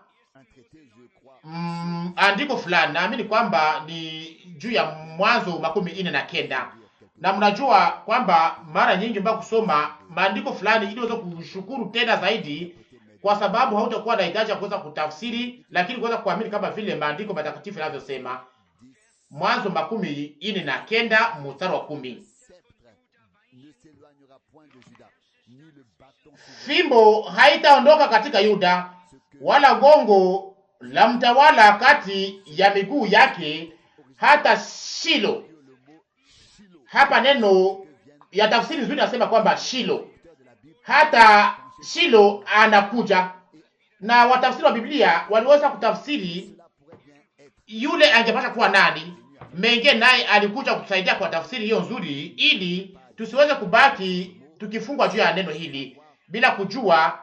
andiko fulani, naamini kwamba ni juu ya Mwanzo 49, na mnajua kwamba mara nyingi mbao kusoma maandiko fulani ili uweze kushukuru tena zaidi, kwa sababu hautakuwa na hitaji ya kuweza kutafsiri, lakini kuweza kuamini kama vile maandiko matakatifu yanavyosema. Mwanzo 49 mstari wa 10. Fimbo haitaondoka katika Yuda, wala gongo la mtawala kati ya miguu yake, hata Shilo. Hapa neno ya tafsiri nzuri nasema kwamba Shilo, hata Shilo anakuja. Na watafsiri wa Biblia waliweza kutafsiri yule angepasha kuwa nani. Menge naye alikuja kutusaidia kwa tafsiri hiyo nzuri, ili tusiweze kubaki tukifungwa juu ya neno hili bila kujua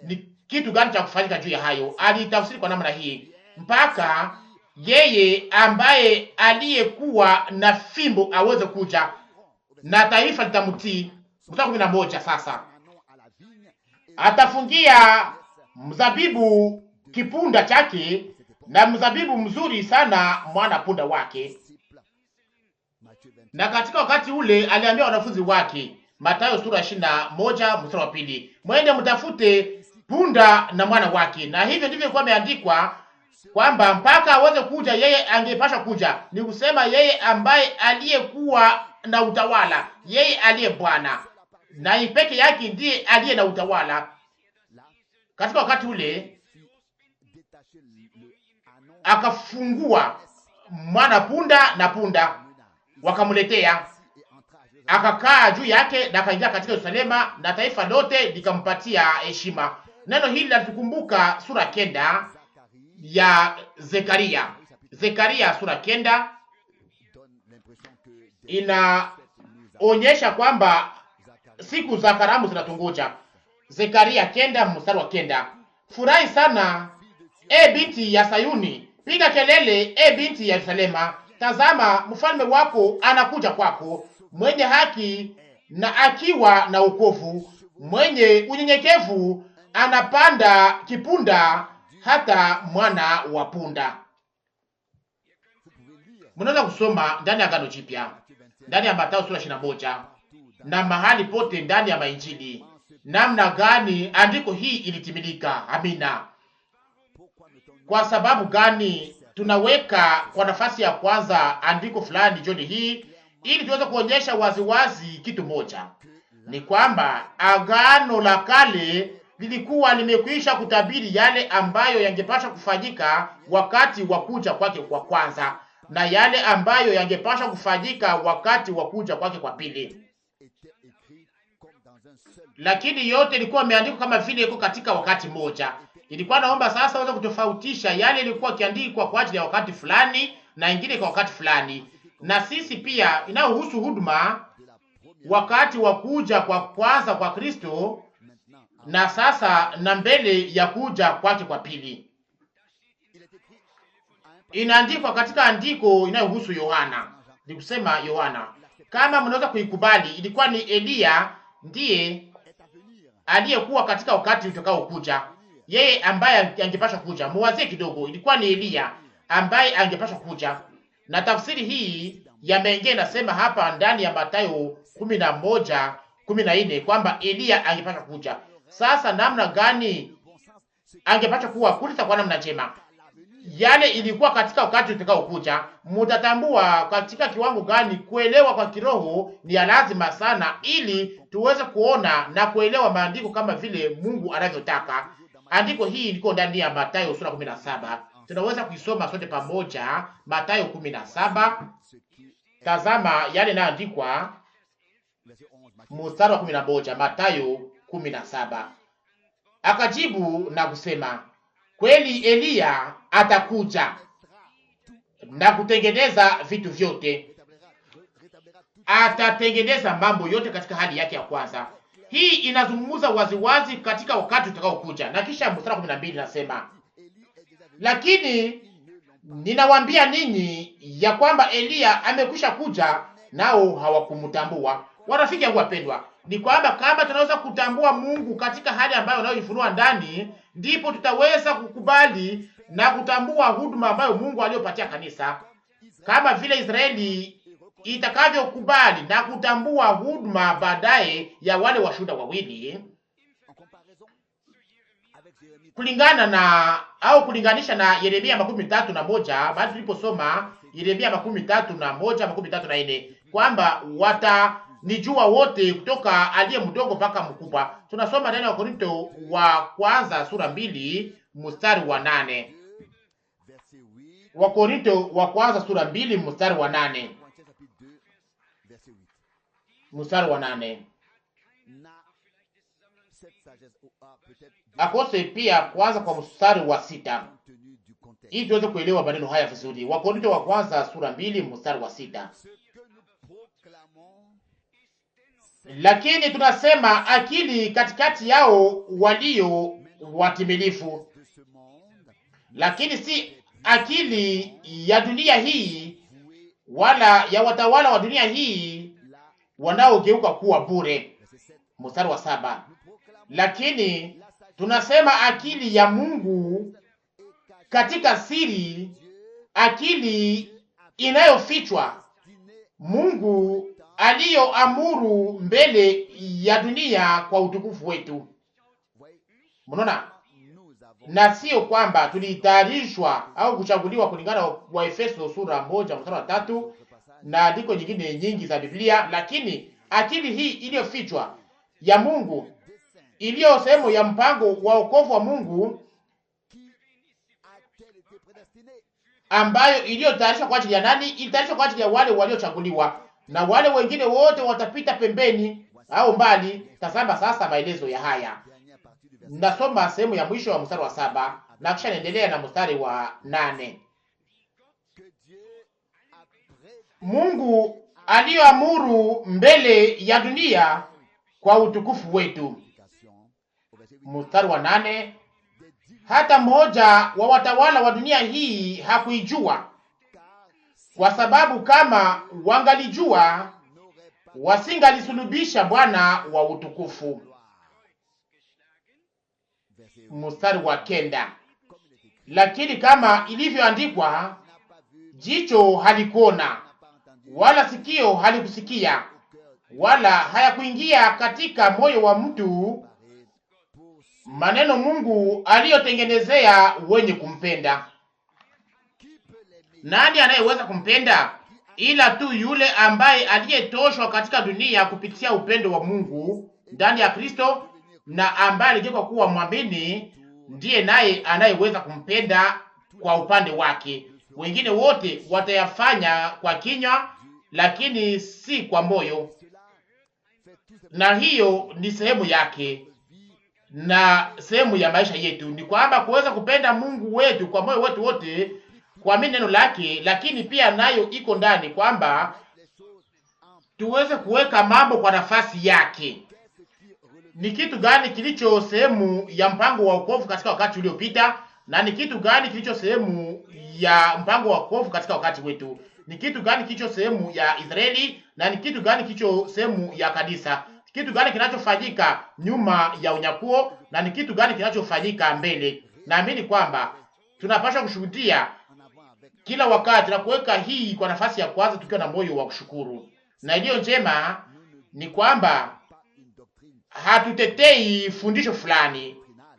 ni kitu gani cha kufanyika juu ya hayo. Alitafsiri kwa namna hii: mpaka yeye ambaye aliyekuwa na fimbo aweze kuja, na taifa litamtii. Mstari 11 sasa: atafungia mzabibu kipunda chake, na mzabibu mzuri sana mwana punda wake. Na katika wakati ule aliambia wanafunzi wake, Mathayo sura 21 mstari wa 2, mwende mtafute punda na mwana wake. Na hivyo ndivyo ilikuwa imeandikwa kwamba mpaka aweze kuja yeye angepasha kuja, ni kusema yeye ambaye aliyekuwa na utawala, yeye aliye Bwana, na peke yake ndiye aliye na utawala. Katika wakati ule akafungua mwana punda na punda, wakamletea, akakaa juu yake na akaingia katika Yerusalema, na taifa lote likampatia heshima. Neno hili linatukumbuka sura 9 ya Zekaria. Zekaria sura 9 inaonyesha kwamba siku za karamu zinatungoja. Zekaria 9 mstari wa 9: furahi sana e binti ya Sayuni, piga kelele e binti ya Yerusalema, tazama mfalme wako anakuja kwako, mwenye haki na akiwa na wokovu, mwenye unyenyekevu, anapanda kipunda, hata mwana wa punda. Mnaweza kusoma ndani ya Agano Jipya, ndani ya Mathayo sura 21 na mahali pote ndani ya mainjili, namna gani andiko hii ilitimilika. Amina. Kwa sababu gani tunaweka kwa nafasi ya kwanza andiko fulani jioni hii? Ili tuweze kuonyesha waziwazi kitu moja, ni kwamba Agano la Kale lilikuwa limekwisha kutabiri yale ambayo yangepasha kufanyika wakati wa kuja kwake kwa kwanza, na yale ambayo yangepasha kufanyika wakati wa kuja kwake kwa pili. Lakini yote ilikuwa imeandikwa kama vile iko katika wakati moja. Ilikuwa naomba sasa waweze kutofautisha yale ilikuwa kiandikwa kwa ajili ya wakati fulani na ingine kwa wakati fulani. Na sisi pia inayohusu huduma wakati wa kuja kwa kwanza kwa Kristo, na sasa na mbele ya kuja kwake kwa pili. Inaandikwa katika andiko inayohusu Yohana. Ni kusema Yohana, kama mnaweza kuikubali, ilikuwa ni Eliya ndiye aliyekuwa katika wakati utakao kuja. Yeye ambaye angepaswa kuja. Muwazie kidogo, ilikuwa ni Eliya ambaye angepaswa kuja. Na tafsiri hii ya Menge nasema hapa ndani ya Mathayo 11 14 kwamba Eliya angepasha kuja. Sasa namna gani angepasha kuwa? Kulitakuwa namna njema. Yale ilikuwa katika wakati utakao kuja. Mutatambua katika kiwango gani kuelewa kwa kiroho ni ya lazima sana, ili tuweze kuona na kuelewa maandiko kama vile Mungu anavyotaka. Andiko hii liko ndani ya Mathayo sura 17. Tunaweza kuisoma sote pamoja. Mathayo 17. Tazama yale yanayoandikwa mstari wa 11. Mathayo 17. Akajibu na kusema, kweli Eliya atakuja na kutengeneza vitu vyote, atatengeneza mambo yote katika hali yake ya kwanza. Hii inazungumza waziwazi katika wakati utakao kuja. Na kisha mstari wa 12 nasema, lakini ninawaambia ninyi ya kwamba Eliya amekwisha kuja, nao hawakumtambua. Warafiki yangu wapendwa, ni kwamba kama tunaweza kutambua Mungu katika hali ambayo anayoifunua ndani, ndipo tutaweza kukubali na kutambua huduma ambayo Mungu aliyopatia kanisa, kama vile Israeli itakavyokubali na kutambua huduma baadaye ya wale washuhuda wawili, kulingana na au kulinganisha na Yeremia 31, baada tuliposoma Yeremia 31, 34 kwamba watanijua wote kutoka aliye mdogo mpaka mkubwa. Tunasoma ndani ya Korinto wa kwanza sura 2 mstari wa 8. Wakorinto wa kwanza sura 2 mstari wa 8. Mstari wa 8. Akose pia kwanza kwa mstari wa 6, ili tuweze kuelewa maneno haya vizuri. Wakorinto wa kwanza sura 2 mstari wa 6. Lakini tunasema akili katikati yao walio watimilifu, lakini si akili ya dunia hii, wala ya watawala wa dunia hii wanaogeuka kuwa bure. Mstari wa 7. Lakini tunasema akili ya Mungu katika siri, akili inayofichwa, Mungu aliyoamuru mbele ya dunia kwa utukufu wetu. Mnaona? Na sio kwamba tulitayarishwa au kuchaguliwa kulingana wa Efeso sura 1 mstari wa 3 na andiko nyingine nyingi za Biblia, lakini akili hii iliyofichwa ya Mungu, iliyo sehemu ya mpango wa wokovu wa Mungu, ambayo iliyotayarishwa kwa ajili ya nani? Ilitayarishwa kwa ajili ya wale waliochaguliwa, na wale wengine wote watapita pembeni au mbali. Tazama sasa maelezo ya haya. Nasoma sehemu ya mwisho wa mstari wa 7 na kisha naendelea na mstari wa 8. Mungu aliyoamuru mbele ya dunia kwa utukufu wetu. Mstari wa 8. Hata mmoja wa watawala wa dunia hii hakuijua, kwa sababu kama wangalijua wasingalisulubisha Bwana wa utukufu. Mstari wa 9. Lakini kama ilivyoandikwa, jicho halikuona wala sikio halikusikia wala hayakuingia katika moyo wa mtu maneno Mungu aliyotengenezea wenye kumpenda. Nani anayeweza kumpenda ila tu yule ambaye aliyetoshwa katika dunia kupitia upendo wa Mungu ndani ya Kristo, na ambaye aligeuka kuwa mwamini, ndiye naye anayeweza kumpenda kwa upande wake. Wengine wote watayafanya kwa kinywa, lakini si kwa moyo, na hiyo ni sehemu yake na sehemu ya maisha yetu. Ni kwamba kuweza kupenda Mungu wetu kwa moyo wetu wote, kuamini neno lake, lakini pia nayo iko ndani kwamba tuweze kuweka mambo kwa nafasi yake. Ni kitu gani kilicho sehemu ya mpango wa wokovu katika wakati uliopita, na ni kitu gani kilicho sehemu ya mpango wa wokovu katika wakati wetu? Ni kitu gani kilicho sehemu ya Israeli, na ni kitu gani kilicho sehemu ya kanisa? Kitu gani kinachofanyika nyuma ya unyakuo, na ni kitu gani kinachofanyika mbele? Naamini kwamba tunapaswa kushuhudia kila wakati na kuweka hii kwa nafasi ya kwanza, tukiwa na moyo wa kushukuru. Na iliyo njema ni kwamba hatutetei fundisho fulani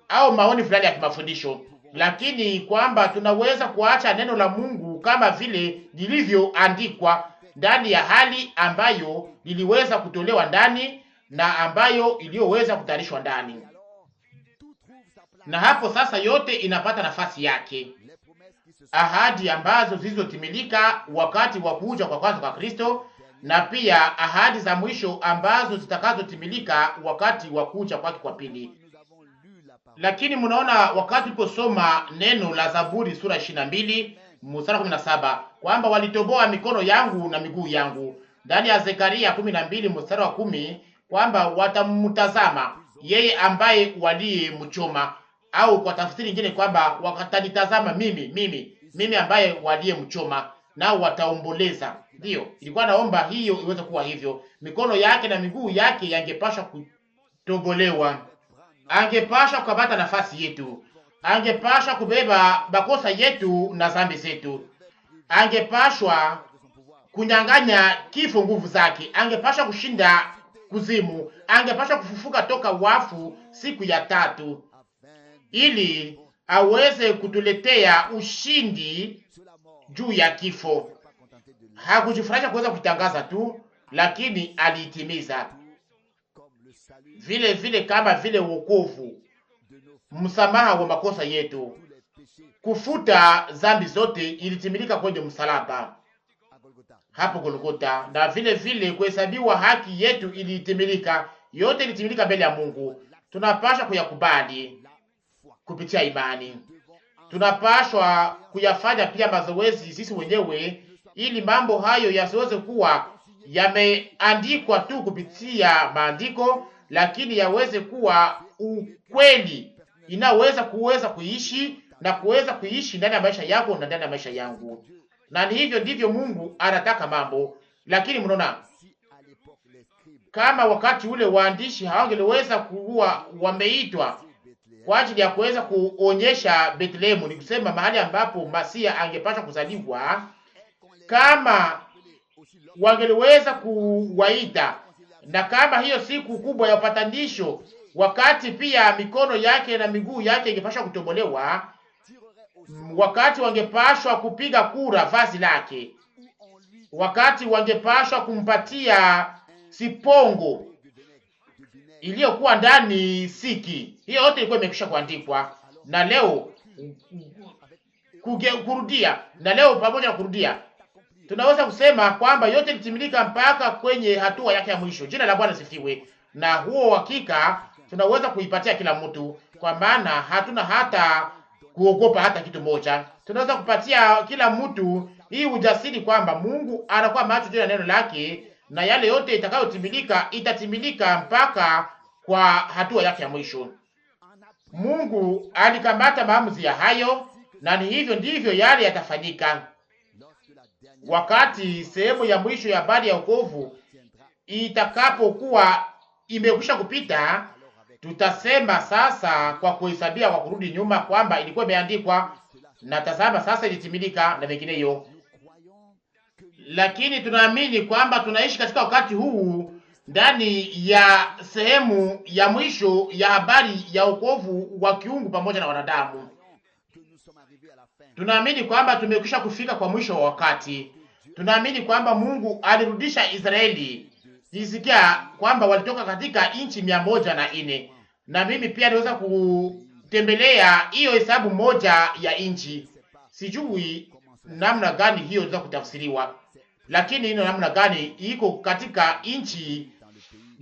au maoni fulani ya kimafundisho, lakini kwamba tunaweza kuacha neno la Mungu kama vile lilivyoandikwa ndani ya hali ambayo liliweza kutolewa ndani na ambayo iliyoweza kutayarishwa ndani, na hapo sasa yote inapata nafasi yake. Ahadi ambazo zilizotimilika wakati wa kuja kwa kwanza kwa Kristo, na pia ahadi za mwisho ambazo zitakazotimilika wakati wa kuja kwake kwa pili. Lakini mnaona wakati tuliposoma neno la Zaburi sura 22 mstari 17 kwamba walitoboa mikono yangu na miguu yangu, ndani ya Zekaria 12 mstari wa 10 kwamba watamtazama yeye ambaye waliyemchoma, au kwa tafsiri nyingine kwamba watanitazama mimi ambaye waliyemchoma, nao wataomboleza. Ndio ilikuwa naomba hiyo iweze kuwa hivyo, mikono yake na miguu yake yangepashwa kutobolewa, angepashwa kupata nafasi yetu, angepashwa kubeba makosa yetu na dhambi zetu, angepashwa kunyang'anya kifo nguvu zake, angepashwa kushinda kuzimu, angepashwa kufufuka toka wafu siku ya tatu, ili aweze kutuletea ushindi juu ya kifo. Hakujifurahisha kuweza kutangaza tu, lakini aliitimiza vile vile, kama vile wokovu, msamaha wa makosa yetu, kufuta dhambi zote ilitimilika kwenye msalaba hapo Golgotha, na vile vile kuhesabiwa haki yetu ilitimilika. Yote ilitimilika mbele ya Mungu. Tunapaswa kuyakubali kupitia imani. Tunapaswa kuyafanya pia mazoezi sisi wenyewe, ili mambo hayo yasiweze kuwa yameandikwa tu kupitia maandiko, lakini yaweze kuwa ukweli inaweza kuishi na kuweza kuishi ndani ya maisha yako na ndani ya maisha yangu. Na ni hivyo ndivyo Mungu anataka mambo. Lakini mnaona, kama wakati ule waandishi hawangeliweza kuwa wameitwa kwa ajili ya kuweza kuonyesha Bethlehem, ni kusema mahali ambapo Masia angepaswa kuzaliwa, kama wangeliweza kuwaita, na kama hiyo siku kubwa ya upatanisho, wakati pia mikono yake na miguu yake ingepashwa kutobolewa, wakati wangepashwa kupiga kura vazi lake, wakati wangepashwa kumpatia sipongo iliyokuwa ndani siki, hiyo yote ilikuwa imekwisha kuandikwa. Na leo kurudia, na leo pamoja na kurudia, tunaweza kusema kwamba yote ilitimilika mpaka kwenye hatua yake ya mwisho. Jina la Bwana sifiwe. Na huo hakika tunaweza kuipatia kila mtu, kwa maana hatuna hata kuogopa hata kitu moja. Tunaweza kupatia kila mtu hii ujasiri kwamba Mungu anakuwa macho juu ya neno lake, na yale yote itakayotimilika itatimilika mpaka kwa hatua yake ya mwisho. Mungu alikamata maamuzi ya hayo, na ni hivyo ndivyo yale yatafanyika wakati sehemu ya mwisho ya habari ya wokovu itakapokuwa imekwisha kupita. Tutasema sasa kwa kuhesabia kwa kurudi nyuma kwamba ilikuwa imeandikwa, na tazama sasa ilitimilika na mengineyo. Lakini tunaamini kwamba tunaishi katika wakati huu ndani ya sehemu ya mwisho ya habari ya wokovu wa kiungu pamoja na wanadamu. Tunaamini kwamba tumekwisha kufika kwa mwisho wa wakati. Tunaamini kwamba Mungu alirudisha Israeli. Nisikia kwamba walitoka katika nchi 104, na mimi pia niweza kutembelea hiyo hesabu moja ya nchi. Sijui namna gani hiyo inaweza kutafsiriwa, lakini ino namna gani iko katika nchi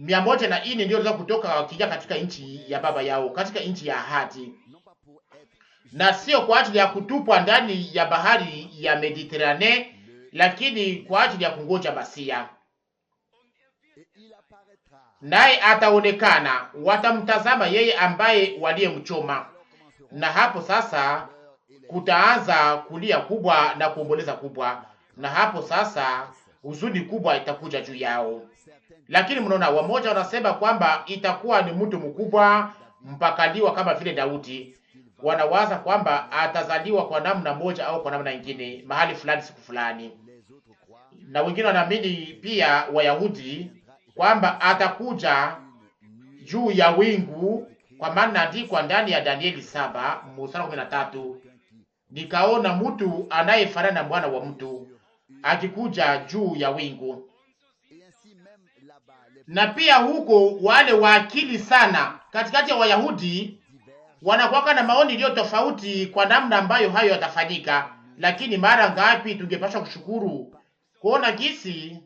104 ndio inaweza kutoka wakija katika nchi ya baba yao, katika nchi ya ahadi, na sio kwa ajili ya kutupwa ndani ya bahari ya Mediterane, lakini kwa ajili ya kungoja Masia. Naye ataonekana, watamtazama yeye ambaye waliyemchoma, na hapo sasa kutaanza kulia kubwa na kuomboleza kubwa, na hapo sasa huzuni kubwa itakuja juu yao. Lakini mnaona, wamoja wanasema kwamba itakuwa ni mtu mkubwa mpakaliwa kama vile Daudi. Wanawaza kwamba atazaliwa kwa namna moja au kwa namna nyingine mahali fulani siku fulani, na wengine wanaamini pia Wayahudi kwamba atakuja juu ya wingu, kwa maana andikwa ndani ya Danieli 7 mstari 13, nikaona mtu anayefanana na mwana wa mtu akikuja juu ya wingu. Na pia huko wale wa akili sana katikati ya Wayahudi wanakuwa na maoni iliyo tofauti kwa namna ambayo hayo yatafanyika, lakini mara ngapi tungepaswa kushukuru kuona jinsi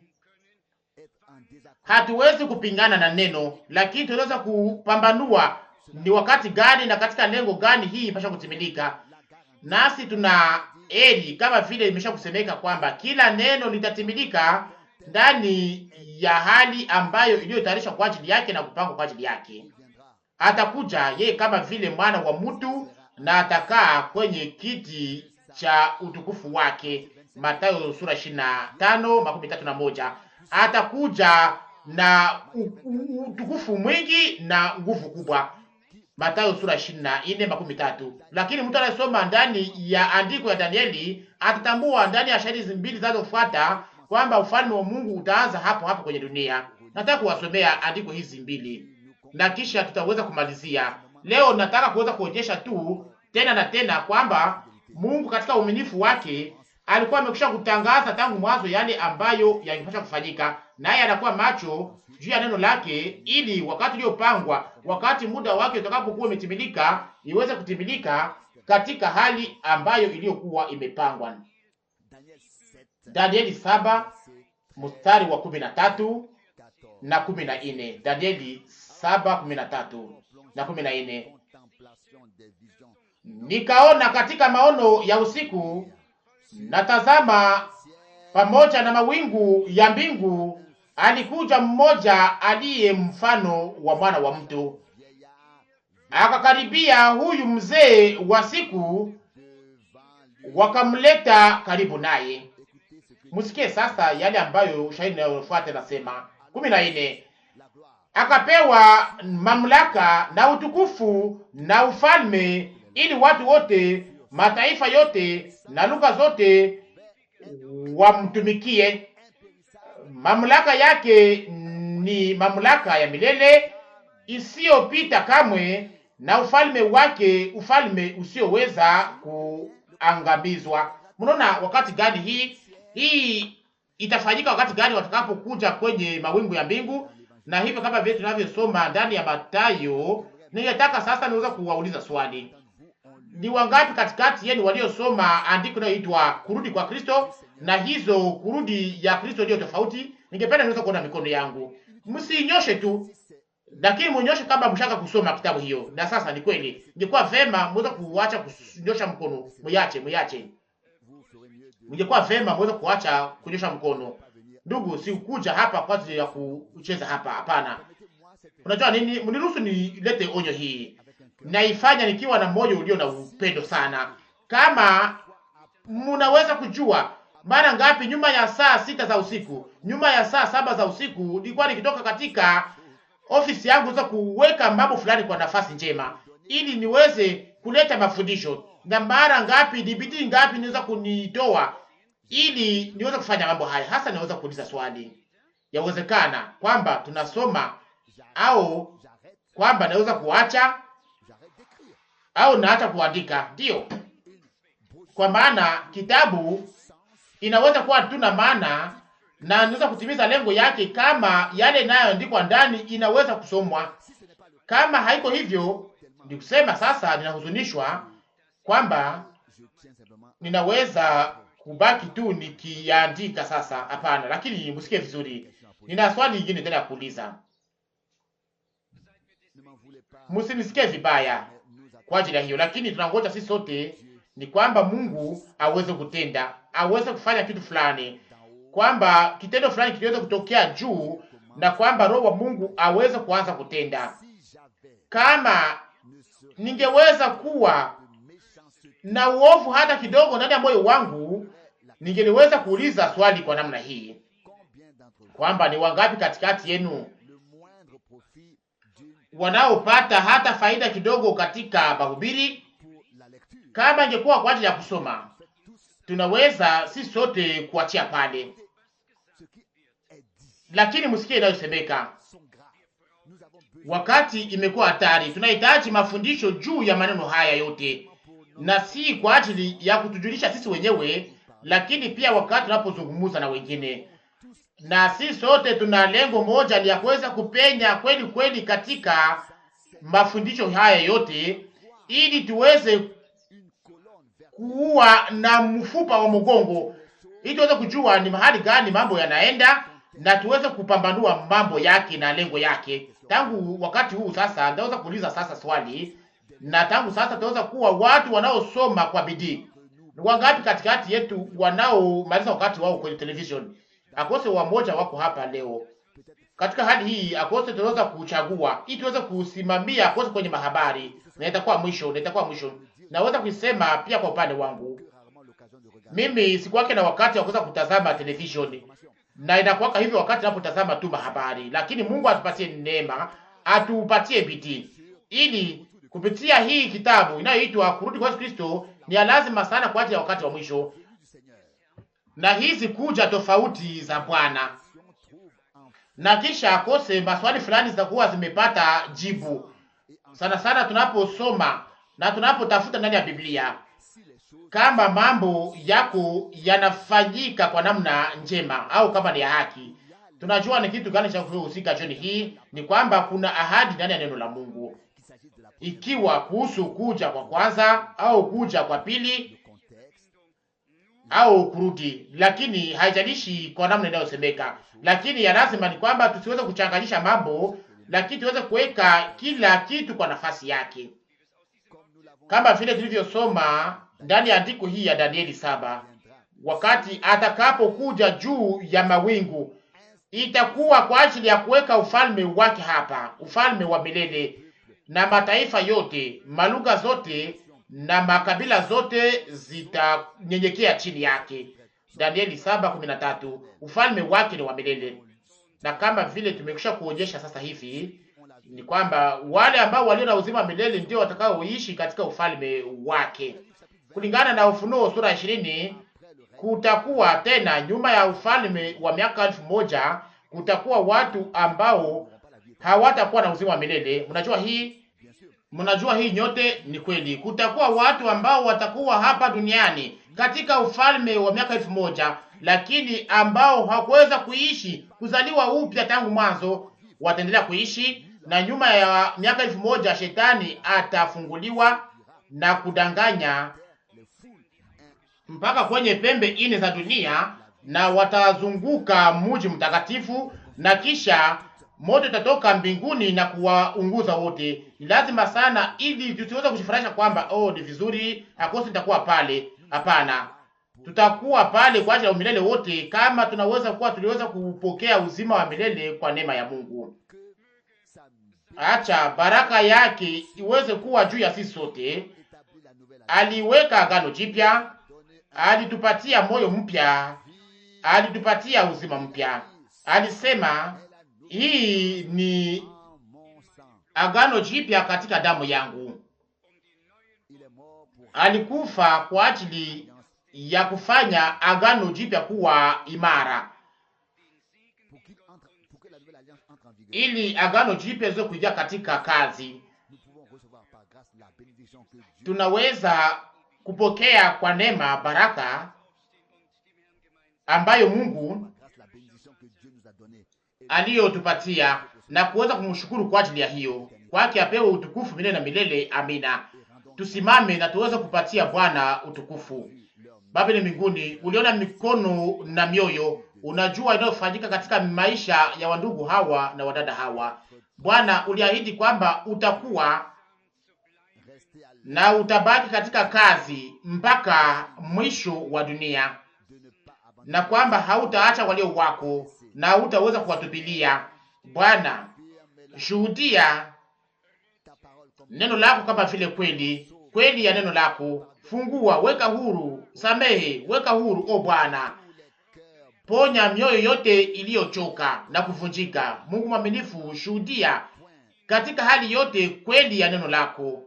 hatuwezi kupingana na neno, lakini tunaweza kupambanua ni wakati gani na katika lengo gani hii inapaswa kutimilika. Nasi tuna heri kama vile imesha kusemeka kwamba kila neno litatimilika ndani ya hali ambayo iliyotayarishwa kwa ajili yake na kupangwa kwa ajili yake. Atakuja yeye kama vile mwana wa mtu na atakaa kwenye kiti cha utukufu wake. Mathayo sura 25:31. Atakuja na utukufu mwingi na nguvu kubwa. Mathayo sura 24:13. Lakini mtu anayesoma ndani ya andiko ya Danieli atatambua ndani ya shahidi mbili zinazofuata kwamba ufalme wa Mungu utaanza hapo hapo kwenye dunia. Nataka kuwasomea andiko hizi mbili na kisha tutaweza kumalizia. Leo nataka kuweza kuonyesha tu tena na tena kwamba Mungu katika uaminifu wake alikuwa amekwisha kutangaza tangu mwanzo yale ambayo yangepaswa kufanyika, naye anakuwa macho juu ya neno lake, ili wakati uliopangwa, wakati muda wake utakapokuwa umetimilika, iweze kutimilika katika hali ambayo iliyokuwa imepangwa. Danieli 7 mstari wa 13 na 14. Danieli 7:13 na 14. Nikaona katika maono ya usiku, natazama pamoja na mawingu ya mbingu alikuja mmoja aliye mfano wa mwana wa mtu. Akakaribia huyu mzee wa siku, wakamleta karibu naye. Msikie sasa yale ambayo shahidi inayofuata nasema. 14. Akapewa mamlaka na utukufu na ufalme, ili watu wote, mataifa yote na lugha zote wamtumikie. Mamlaka yake ni mamlaka ya milele isiyopita kamwe, na ufalme wake ufalme usioweza kuangamizwa. Mnaona wakati gani hii itafanyika? Wakati gani? Watakapokuja kwenye mawingu ya mbingu. Na hivyo kama vile tunavyosoma ndani ya Mathayo, ningetaka sasa niweza kuwauliza swali. Ni wangapi katikati yenu waliosoma andiko linaloitwa kurudi kwa Kristo na hizo kurudi ya Kristo ndio tofauti? Ningependa niweze kuona mikono yangu. Msinyoshe tu, lakini munyoshe kama mshaka kusoma kitabu hiyo. Na sasa ni kweli, ingekuwa vema mweze kuacha kunyosha mkono. Muache. Ingekuwa vema mweze kuacha kunyosha mkono. Ndugu, si ukuja hapa kwa ajili ya kucheza hapa, hapana. Unajua nini? Mniruhusu nilete onyo hii. Naifanya nikiwa na moyo ulio na upendo sana. Kama mnaweza kujua mara ngapi nyuma ya saa 6 za usiku, nyuma ya saa 7 za usiku, nilikuwa nikitoka katika ofisi yangu za kuweka mambo fulani kwa nafasi njema, ili niweze kuleta mafundisho. Na mara ngapi, ni bidii ngapi niweza kunitoa ili niweze kufanya mambo haya. Hasa niweza kuuliza swali. Yawezekana kwamba tunasoma au kwamba naweza kuacha au naacha kuandika. Ndio. Kwa maana kitabu inaweza kuwa tuna maana na inaweza kutimiza lengo yake kama yale inayoandikwa ndani inaweza kusomwa. Kama haiko hivyo, ni kusema sasa ninahuzunishwa kwamba ninaweza kubaki tu nikiandika sasa. Hapana, lakini msikie vizuri. Nina swali lingine tena ya kuuliza. Msinisikie vibaya kwa ajili ya hiyo, lakini tunangoja sisi sote ni kwamba Mungu aweze kutenda, aweze kufanya kitu fulani, kwamba kitendo fulani kiweze kutokea juu, na kwamba Roho wa Mungu aweze kuanza kutenda. Kama ningeweza kuwa na uovu hata kidogo ndani ya moyo wangu, ningeliweza kuuliza swali kwa namna hii, kwamba ni wangapi katikati yenu wanaopata hata faida kidogo katika mahubiri? Kama ingekuwa kwa ajili ya kusoma, tunaweza si sote kuachia pale, lakini msikie inayosemeka. Wakati imekuwa hatari. Tunahitaji mafundisho juu ya maneno haya yote, na si kwa ajili ya kutujulisha sisi wenyewe, lakini pia wakati tunapozungumza na wengine. Na sisi sote tuna lengo moja, ni ya kuweza kupenya kweli kweli katika mafundisho haya yote, ili tuweze kuwa na mfupa wa mgongo, ili tuweze kujua ni mahali gani mambo yanaenda, na tuweze kupambanua mambo yake na lengo yake. Tangu wakati huu sasa, ndaweza kuuliza sasa swali, na tangu sasa tutaweza kuwa watu wanaosoma kwa bidii. Ni wangapi katikati yetu wanaomaliza wakati wao kwenye television? Akose wamoja wako hapa leo. Katika hali hii akose tunaweza kuchagua ili tuweze kusimamia akose kwenye mahabari, na itakuwa mwisho. Naweza kusema pia kwa upande wangu, mimi sikuwake na wakati wa kuweza kutazama television, na inakuwa hivyo wakati tunapotazama tu mahabari. Lakini Mungu atupatie neema, atupatie bidii, ili kupitia hii kitabu inayoitwa Kurudi kwa Yesu Kristo, ni lazima sana kwa ajili ya wakati wa mwisho, na hizi kuja tofauti za Bwana, na kisha akose maswali fulani zitakuwa zimepata jibu sana sana tunaposoma na tunapotafuta ndani ya Biblia kama mambo yako yanafanyika kwa namna njema au kama ni ya haki. Tunajua ni kitu gani cha kuhusika jioni hii, ni kwamba kuna ahadi ndani ya neno la Mungu, ikiwa kuhusu kuja kwa kwanza au kuja kwa pili au kurudi, lakini haijalishi kwa namna inayosemeka. Lakini ya lazima ni kwamba tusiweze kuchanganyisha mambo, lakini tuweze kuweka kila kitu kwa nafasi yake, kama vile tulivyosoma ndani ya andiko hii ya Danieli 7. Wakati atakapokuja juu ya mawingu, itakuwa kwa ajili ya kuweka ufalme wake hapa, ufalme wa milele, na mataifa yote, malugha zote na makabila zote zitanyenyekea chini yake. Danieli 7:13. Ufalme wake ni wa milele. Na kama vile tumekwisha kuonyesha sasa hivi, ni kwamba wale ambao walio na uzima milele ndio watakaoishi katika ufalme wake. Kulingana na Ufunuo sura 20, kutakuwa tena nyuma ya ufalme wa miaka 1000, kutakuwa watu ambao hawatakuwa na uzima wa milele. Mnajua hii nyote ni kweli. Kutakuwa watu ambao watakuwa hapa duniani katika ufalme wa miaka 1000, lakini ambao hawakuweza kuishi kuzaliwa upya tangu mwanzo, wataendelea kuishi, na nyuma ya miaka 1000 shetani atafunguliwa na kudanganya mpaka kwenye pembe ine za dunia, na watazunguka mji mtakatifu, na kisha moto utatoka mbinguni na kuwaunguza wote. Ni lazima sana, ili tusiweze kujifurahisha kwamba ni vizuri akosi nitakuwa pale. Hapana, tutakuwa pale kwa ajili ya umilele wote, kama tuliweza kupokea uzima wa milele kwa neema ya Mungu. Acha baraka yake iweze kuwa juu ya sisi sote. Aliweka agano jipya, alitupatia moyo mpya, alitupatia uzima mpya. Alisema, hii ni agano jipya katika damu yangu. Alikufa kwa ajili ya kufanya agano jipya kuwa imara, ili agano jipya ziweze kuingia katika kazi. Tunaweza kupokea kwa neema baraka ambayo Mungu aliyotupatia, na kuweza kumshukuru kwa ajili ya hiyo. Kwake apewe utukufu milele na milele. Amina. Tusimame na tuweze kupatia Bwana utukufu. Baba ni mbinguni, uliona mikono na mioyo, unajua inayofanyika katika maisha ya wandugu hawa na wadada hawa. Bwana, uliahidi kwamba utakuwa na utabaki katika kazi mpaka mwisho wa dunia, na kwamba hautaacha walio wako na hautaweza kuwatupilia. Bwana, shuhudia neno lako kama vile kweli ya neno lako. Fungua, weka huru, samehe, weka huru. Bwana, ponya mioyo yote iliyochoka na kuvunjika. Mungu mwaminifu, shuhudia katika hali yote kweli ya neno lako,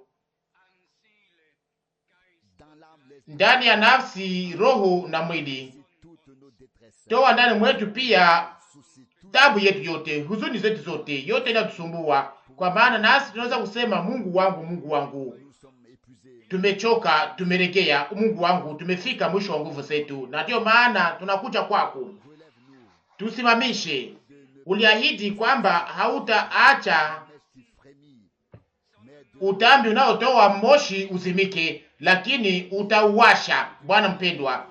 ndani ya nafsi, roho na mwili. Toa ndani mwetu pia tabu yetu yote, huzuni zetu zote, yote inayotusumbua, kwa maana nasi tunaweza kusema Mungu wangu, Mungu wangu, tumechoka, tumeregea, Mungu wangu, tumefika mwisho wa nguvu zetu, na ndio maana tunakuja kwako, tusimamishe. Uliahidi kwamba hautaacha utambi unaotoa moshi uzimike, lakini utauwasha. Bwana mpendwa,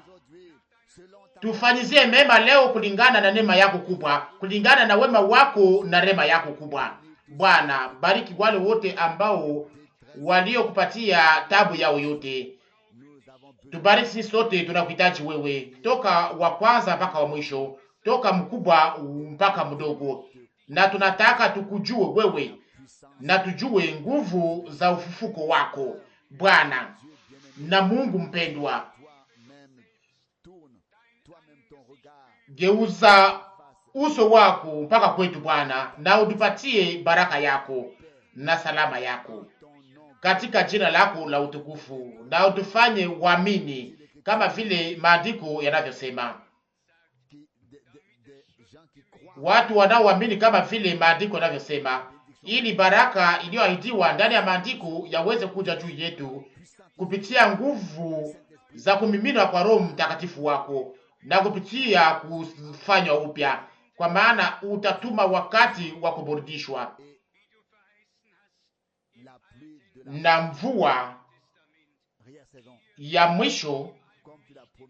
tufanyizie mema leo kulingana na neema yako kubwa, kulingana na wema wako na rema yako kubwa. Bwana, bariki wale wote ambao waliokupatia tabu yao yote. Tubariki sisi sote, tunakuhitaji wewe, toka wa kwanza mpaka wa mwisho, toka mkubwa mpaka mdogo, na tunataka tukujue wewe na tujue nguvu za ufufuko wako Bwana. Na Mungu mpendwa, geuza uso wako mpaka kwetu Bwana, na utupatie baraka yako na salama yako katika jina lako la utukufu, na utufanye uamini kama vile maandiko yanavyosema, watu wanaoamini kama vile maandiko yanavyosema, ili baraka iliyoahidiwa ndani ya maandiko yaweze kuja juu yetu kupitia nguvu za kumiminwa kwa Roho Mtakatifu wako na kupitia kufanywa upya, kwa maana utatuma wakati wa kuburudishwa na mvua ya mwisho,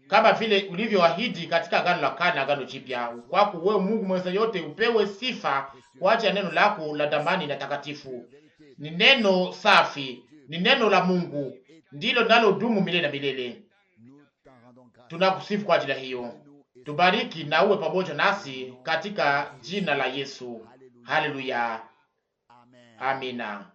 kama vile ulivyoahidi katika Agano la Kale na Agano Jipya. Kwako wewe Mungu mweza yote upewe sifa kwa ajili ya neno lako la damani na takatifu. Ni neno safi, ni neno la Mungu, ndilo linalodumu milele na milele. Tunakusifu kwa ajili ya hiyo. Tubariki na uwe pamoja nasi katika jina la Yesu. Haleluya. Amina.